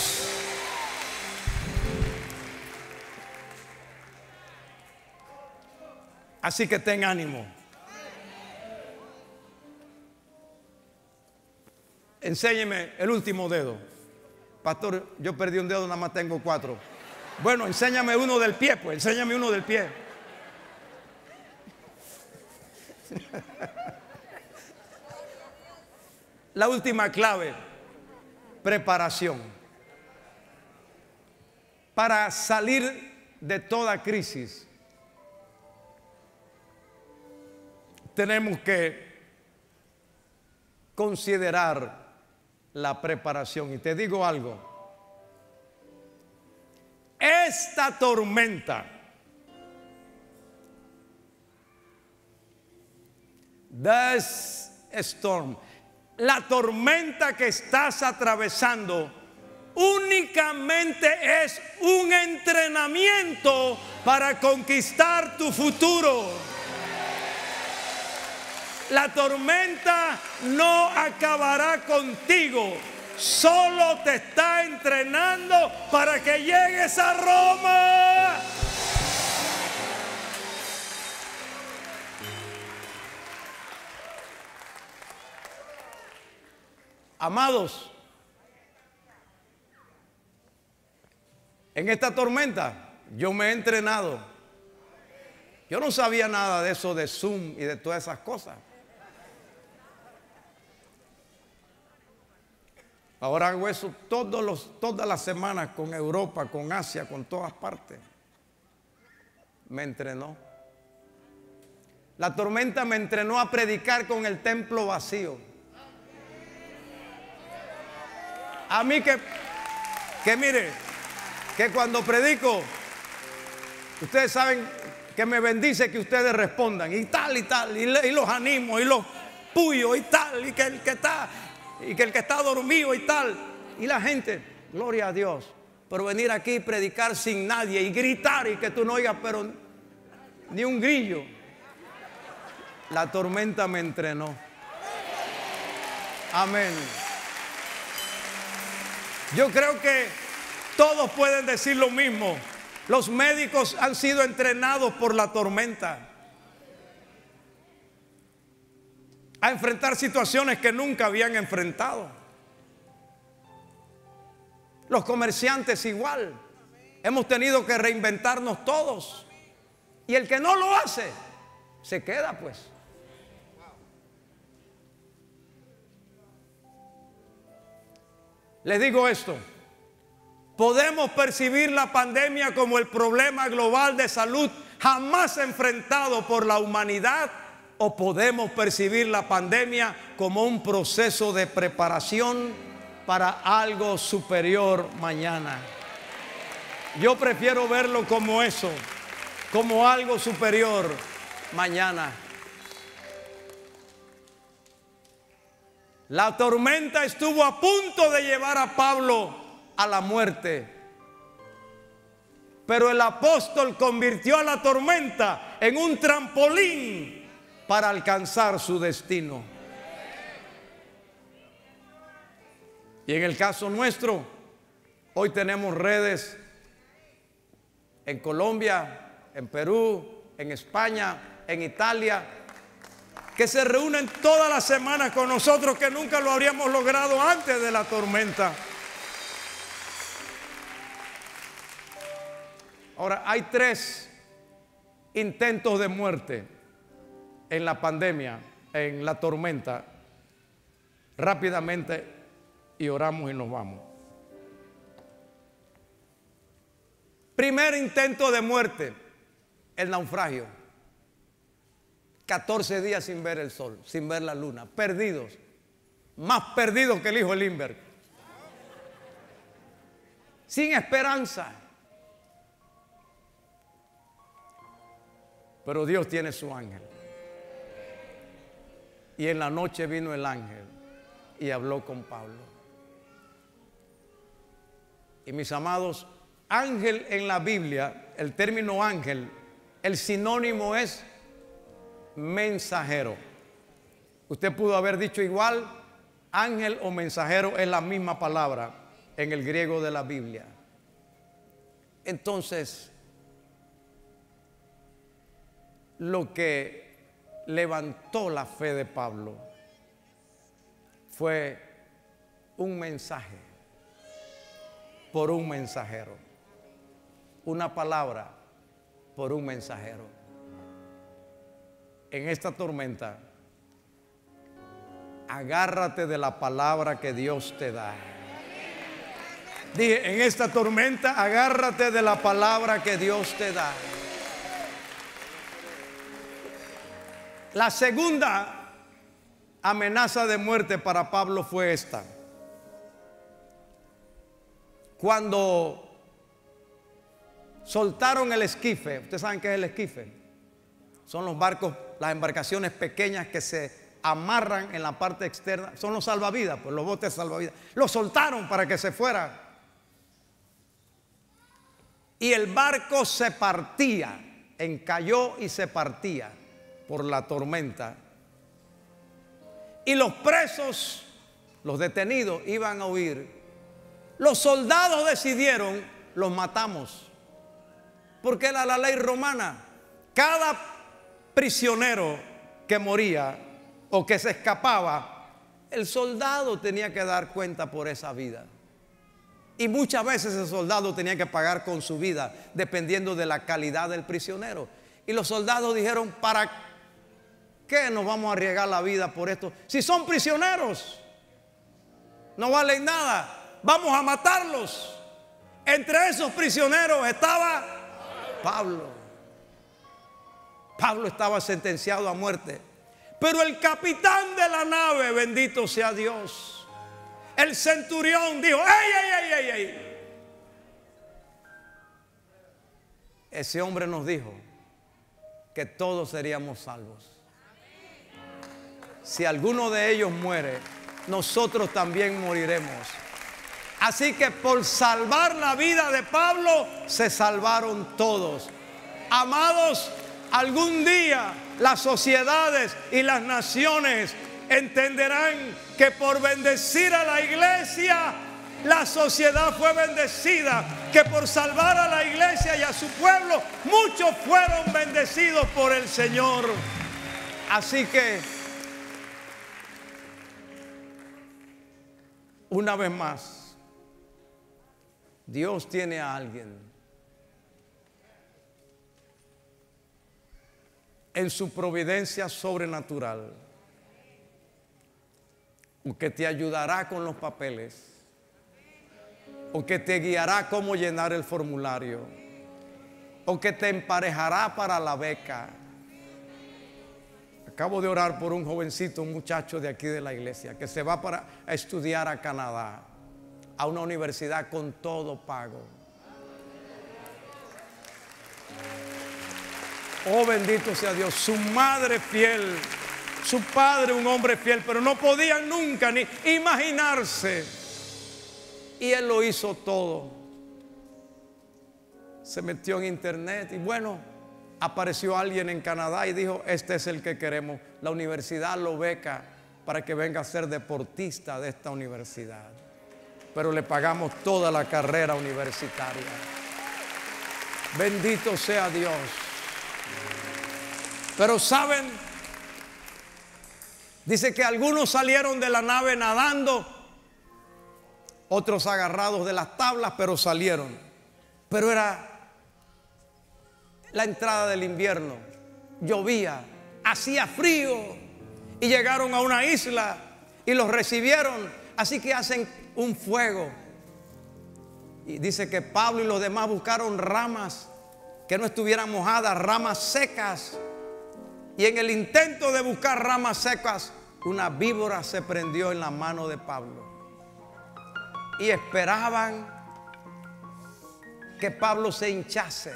Así que ten ánimo. Enséñeme el último dedo. Pastor, yo perdí un dedo, nada más tengo 4. Bueno, enséñame uno del pie, pues, enséñame uno del pie. La última clave: preparación. Para salir de toda crisis, tenemos que considerar la preparación. Y te digo algo: esta tormenta, this storm, la tormenta que estás atravesando, únicamente es un entrenamiento para conquistar tu futuro. La tormenta no acabará contigo, solo te está entrenando para que llegues a Roma. Amados, en esta tormenta yo me he entrenado. Yo no sabía nada de eso de Zoom y de todas esas cosas. Ahora hago eso todas las semanas con Europa, con Asia, con todas partes. Me entrenó. La tormenta me entrenó a predicar con el templo vacío. A mí que mire, que cuando predico, ustedes saben que me bendice que ustedes respondan y tal, y los animo, y los puyo y tal, y que el que está dormido y tal. Y la gente, gloria a Dios, por venir aquí y predicar sin nadie y gritar y que tú no oigas, pero ni un grillo. La tormenta me entrenó. Amén. Yo creo que todos pueden decir lo mismo. Los médicos han sido entrenados por la tormenta a enfrentar situaciones que nunca habían enfrentado. Los comerciantes igual. Hemos tenido que reinventarnos todos. Y el que no lo hace, se queda pues. Les digo esto: podemos percibir la pandemia como el problema global de salud jamás enfrentado por la humanidad, o podemos percibir la pandemia como un proceso de preparación para algo superior mañana. Yo prefiero verlo como eso, como algo superior mañana. La tormenta estuvo a punto de llevar a Pablo a la muerte, pero el apóstol convirtió a la tormenta en un trampolín para alcanzar su destino. Y en el caso nuestro, hoy tenemos redes en Colombia, en Perú, en España, en Italia, que se reúnen todas las semanas con nosotros, que nunca lo habríamos logrado antes de la tormenta. Ahora, hay 3 intentos de muerte en la pandemia, en la tormenta. Rápidamente, y oramos y nos vamos. Primer intento de muerte, el naufragio. 14 días sin ver el sol, sin ver la luna, perdidos, más perdidos que el hijo de Lindbergh, sin esperanza. Pero Dios tiene su ángel. Y en la noche vino el ángel y habló con Pablo. Y mis amados, ángel en la Biblia, el término ángel, el sinónimo es mensajero. Usted pudo haber dicho igual, ángel o mensajero es la misma palabra en el griego de la Biblia. Entonces, lo que levantó la fe de Pablo fue un mensaje por un mensajero, una palabra por un mensajero. En esta tormenta, agárrate de la palabra que Dios te da. Dije, en esta tormenta, agárrate de la palabra que Dios te da. La segunda amenaza de muerte para Pablo fue esta. Cuando soltaron el esquife, ¿ustedes saben qué es el esquife? Son los barcos, las embarcaciones pequeñas que se amarran en la parte externa. Son los salvavidas, pues los botes salvavidas. Los soltaron para que se fuera. Y el barco se partía, encalló y se partía por la tormenta. Y los presos, los detenidos, iban a huir. Los soldados decidieron, los matamos. Porque era la ley romana. Cada prisionero que moría o que se escapaba, el soldado tenía que dar cuenta por esa vida. Y muchas veces el soldado tenía que pagar con su vida, dependiendo de la calidad del prisionero. Y los soldados dijeron, ¿para qué nos vamos a arriesgar la vida por esto? Si son prisioneros, no valen nada. Vamos a matarlos. Entre esos prisioneros estaba Pablo. Pablo estaba sentenciado a muerte. Pero el capitán de la nave, bendito sea Dios, el centurión dijo, ¡ey! Ese hombre nos dijo que todos seríamos salvos. Si alguno de ellos muere, nosotros también moriremos. Así que por salvar la vida de Pablo, se salvaron todos. Amados, algún día las sociedades y las naciones entenderán que por bendecir a la iglesia, la sociedad fue bendecida. Que por salvar a la iglesia y a su pueblo, muchos fueron bendecidos por el Señor. Así que, una vez más, Dios tiene a alguien en su providencia sobrenatural, o que te ayudará con los papeles, o que te guiará cómo llenar el formulario, o que te emparejará para la beca. Acabo de orar por un jovencito, un muchacho de aquí de la iglesia, que se va a estudiar a Canadá, a una universidad con todo pago. Oh, bendito sea Dios. Su madre fiel, su padre un hombre fiel, pero no podían nunca ni imaginarse. Y él lo hizo todo. Se metió en internet y bueno, apareció alguien en Canadá y dijo, este es el que queremos. La universidad lo beca para que venga a ser deportista de esta universidad. Pero le pagamos toda la carrera universitaria. Bendito sea Dios. Pero saben, dice que algunos salieron de la nave nadando, otros agarrados de las tablas, pero salieron. Pero era la entrada del invierno, llovía, hacía frío y llegaron a una isla y los recibieron. Así que hacen un fuego. Y dice que Pablo y los demás buscaron ramas que no estuvieran mojadas, ramas secas. Y en el intento de buscar ramas secas, una víbora se prendió en la mano de Pablo. Y esperaban que Pablo se hinchase.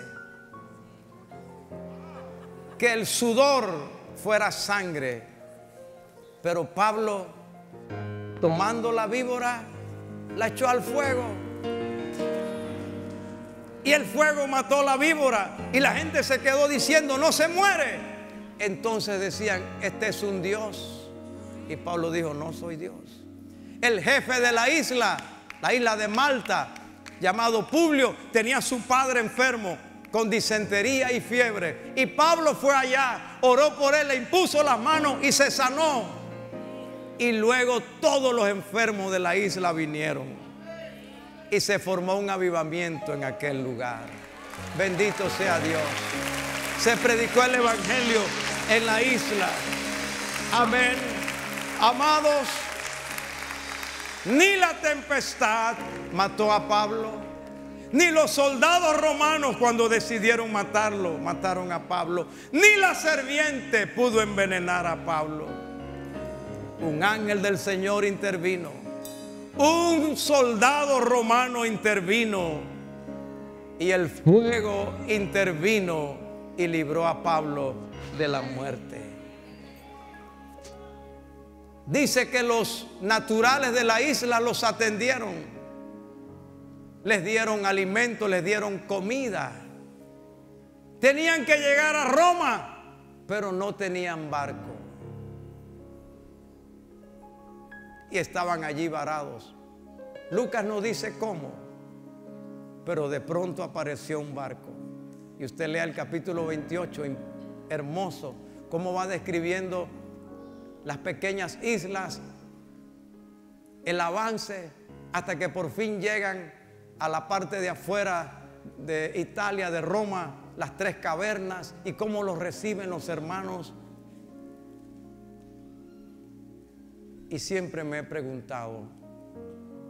que el sudor fuera sangre. Pero Pablo, tomando la víbora, la echó al fuego. Y el fuego mató la víbora. Y la gente se quedó diciendo, no se muere. Entonces decían, este es un Dios. Y Pablo dijo, no soy Dios. El jefe de la isla de Malta, llamado Publio, tenía a su padre enfermo con disentería y fiebre. Y Pablo fue allá, oró por él, le impuso las manos y se sanó. Y luego todos los enfermos de la isla vinieron. Y se formó un avivamiento en aquel lugar. Bendito sea Dios. Se predicó el evangelio en la isla. Amén. Amados, ni la tempestad mató a Pablo, ni los soldados romanos cuando decidieron matarlo, mataron a Pablo, ni la serpiente pudo envenenar a Pablo. Un ángel del Señor intervino. Un soldado romano intervino. Y el fuego intervino y libró a Pablo de la muerte. Dice que los naturales de la isla los atendieron. Les dieron alimento, les dieron comida. Tenían que llegar a Roma, pero no tenían barco. Y estaban allí varados. Lucas no dice cómo, pero de pronto apareció un barco. Y usted lea el capítulo 28, hermoso, cómo va describiendo las pequeñas islas, el avance, hasta que por fin llegan a la parte de afuera de Italia, de Roma, las tres cavernas, y cómo los reciben los hermanos. Y siempre me he preguntado,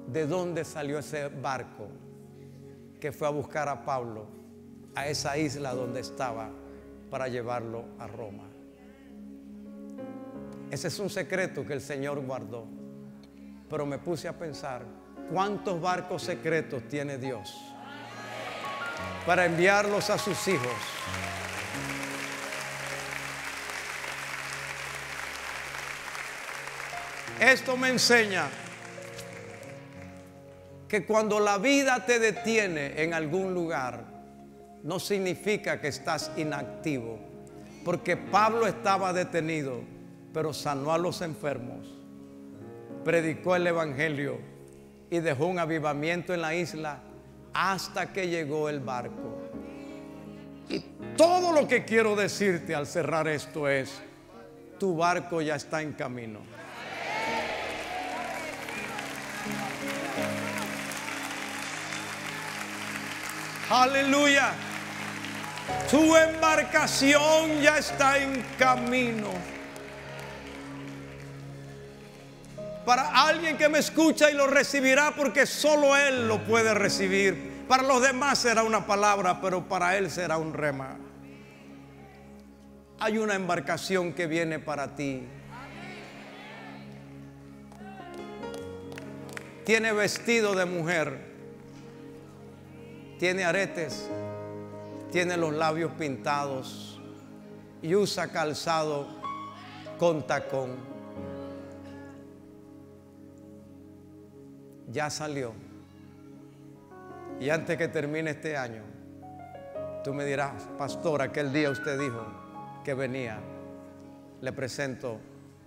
¿de dónde salió ese barco que fue a buscar a Pablo a esa isla donde estaba para llevarlo a Roma? Ese es un secreto que el Señor guardó. Pero me puse a pensar, ¿cuántos barcos secretos tiene Dios para enviarlos a sus hijos? Esto me enseña que cuando la vida te detiene en algún lugar, no significa que estás inactivo, porque Pablo estaba detenido, pero sanó a los enfermos, predicó el evangelio y dejó un avivamiento en la isla hasta que llegó el barco. Y todo lo que quiero decirte al cerrar esto es, tu barco ya está en camino. Aleluya. Tu embarcación ya está en camino. Para alguien que me escucha y lo recibirá, porque solo Él lo puede recibir. Para los demás será una palabra, pero para Él será un rema. Hay una embarcación que viene para ti. Tiene vestido de mujer, tiene aretes, tiene los labios pintados y usa calzado con tacón. Ya salió. Y antes que termine este año, tú me dirás, pastor, aquel día usted dijo que venía. Le presento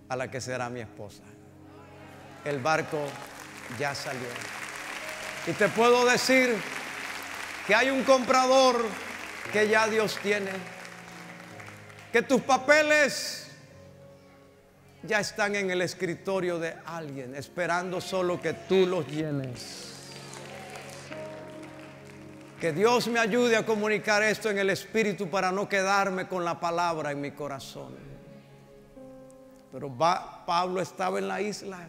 a la que será mi esposa. El barco ya salió. Y te puedo decir que hay un comprador que ya Dios tiene, que tus papeles ya están en el escritorio de alguien, esperando solo que tú los llenes. Que Dios me ayude a comunicar esto en el Espíritu para no quedarme con la palabra en mi corazón. Pero Pablo estaba en la isla,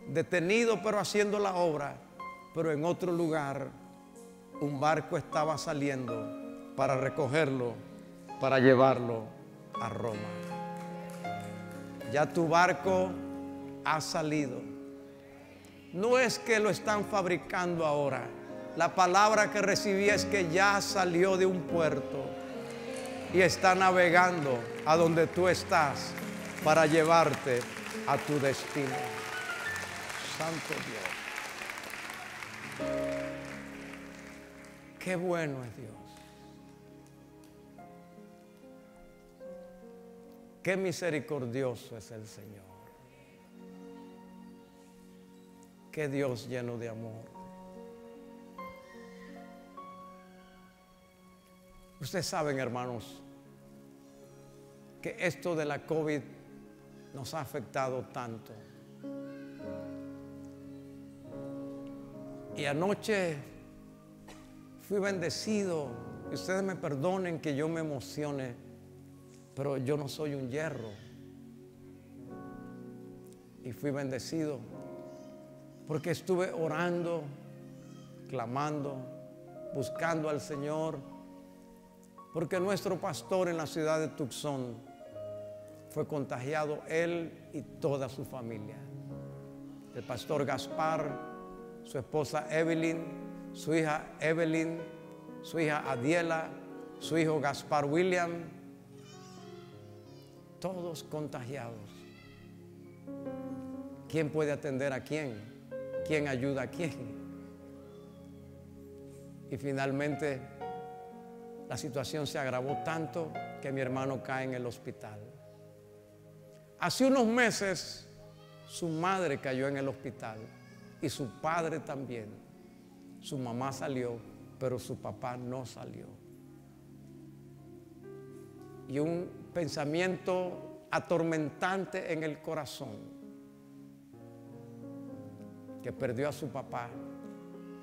detenido pero haciendo la obra. Pero en otro lugar, un barco estaba saliendo para recogerlo, para llevarlo a Roma. Ya tu barco ha salido. No es que lo están fabricando ahora. La palabra que recibí es que ya salió de un puerto. y está navegando a donde tú estás para llevarte a tu destino. Santo Dios. Qué bueno es Dios. Qué misericordioso es el Señor. Qué Dios lleno de amor. Ustedes saben, hermanos, que esto de la COVID nos ha afectado tanto. Y anoche fui bendecido. Y ustedes me perdonen que yo me emocione, pero yo no soy un hierro. Y fui bendecido porque estuve orando, clamando, buscando al Señor, porque nuestro pastor en la ciudad de Tucson fue contagiado, él y toda su familia. El pastor Gaspar, su esposa Evelyn, su hija Evelyn, su hija Adiela, su hijo Gaspar William, todos contagiados. ¿Quién puede atender a quién? ¿Quién ayuda a quién? Y finalmente la situación se agravó tanto que mi hermano cae en el hospital. Hace unos meses su madre cayó en el hospital y su padre también. Su mamá salió, pero su papá no salió. Y un pensamiento atormentante en el corazón, que perdió a su papá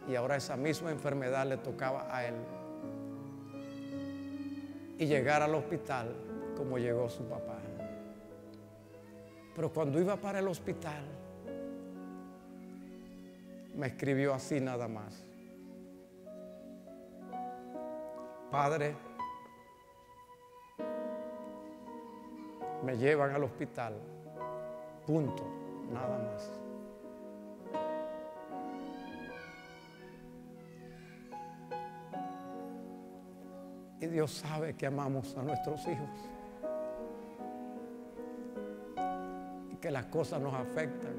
y ahora esa misma enfermedad le tocaba a él. Y llegar al hospital como llegó su papá. Pero cuando iba para el hospital, me escribió así nada más: Padre, me llevan al hospital, punto, nada más. Y Dios sabe que amamos a nuestros hijos y que las cosas nos afectan.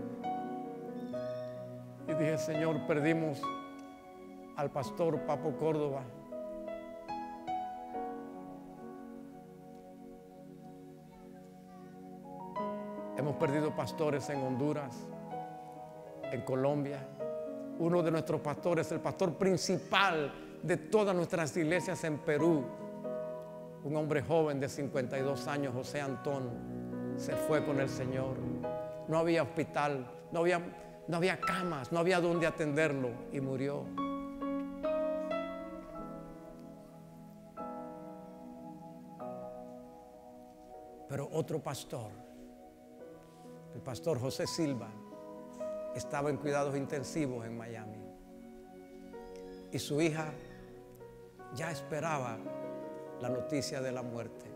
Y dije: Señor, perdimos al pastor Papo Córdoba. Hemos perdido pastores en Honduras, en Colombia. Uno de nuestros pastores, el pastor principal de todas nuestras iglesias en Perú, un hombre joven de 52 años, José Antón, se fue con el Señor. No había hospital, no había camas, no había donde atenderlo y murió. Pero otro pastor, el pastor José Silva, estaba en cuidados intensivos en Miami y su hija ya esperaba la noticia de la muerte.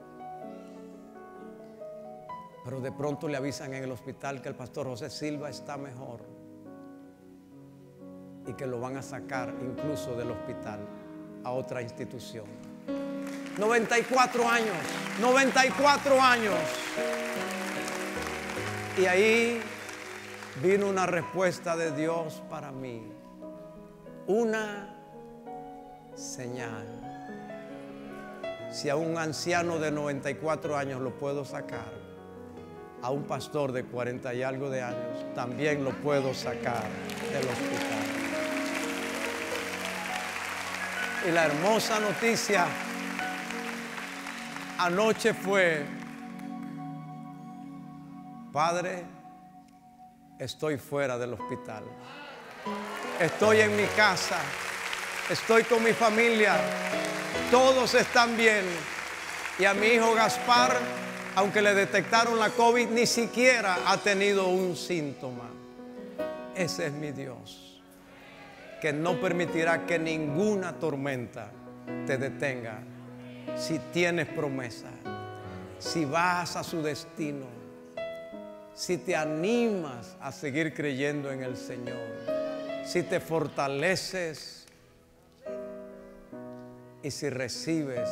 Pero de pronto le avisan en el hospital que el pastor José Silva está mejor y que lo van a sacar incluso del hospital a otra institución. 94 años, 94 años. Y ahí vino una respuesta de Dios para mí. Una señal. Si a un anciano de 94 años lo puedo sacar, a un pastor de 40 y algo de años también lo puedo sacar del hospital. Y la hermosa noticia anoche fue: Padre, estoy fuera del hospital. Estoy en mi casa. Estoy con mi familia. Todos están bien. Y a mi hijo Gaspar, aunque le detectaron la COVID, ni siquiera ha tenido un síntoma. Ese es mi Dios, que no permitirá que ninguna tormenta te detenga. Si tienes promesa, si vas a su destino, si te animas a seguir creyendo en el Señor, si te fortaleces y si recibes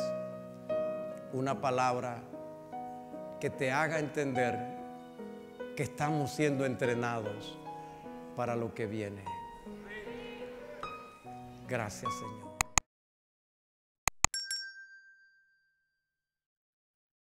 una palabra que te haga entender que estamos siendo entrenados para lo que viene. Gracias, Señor.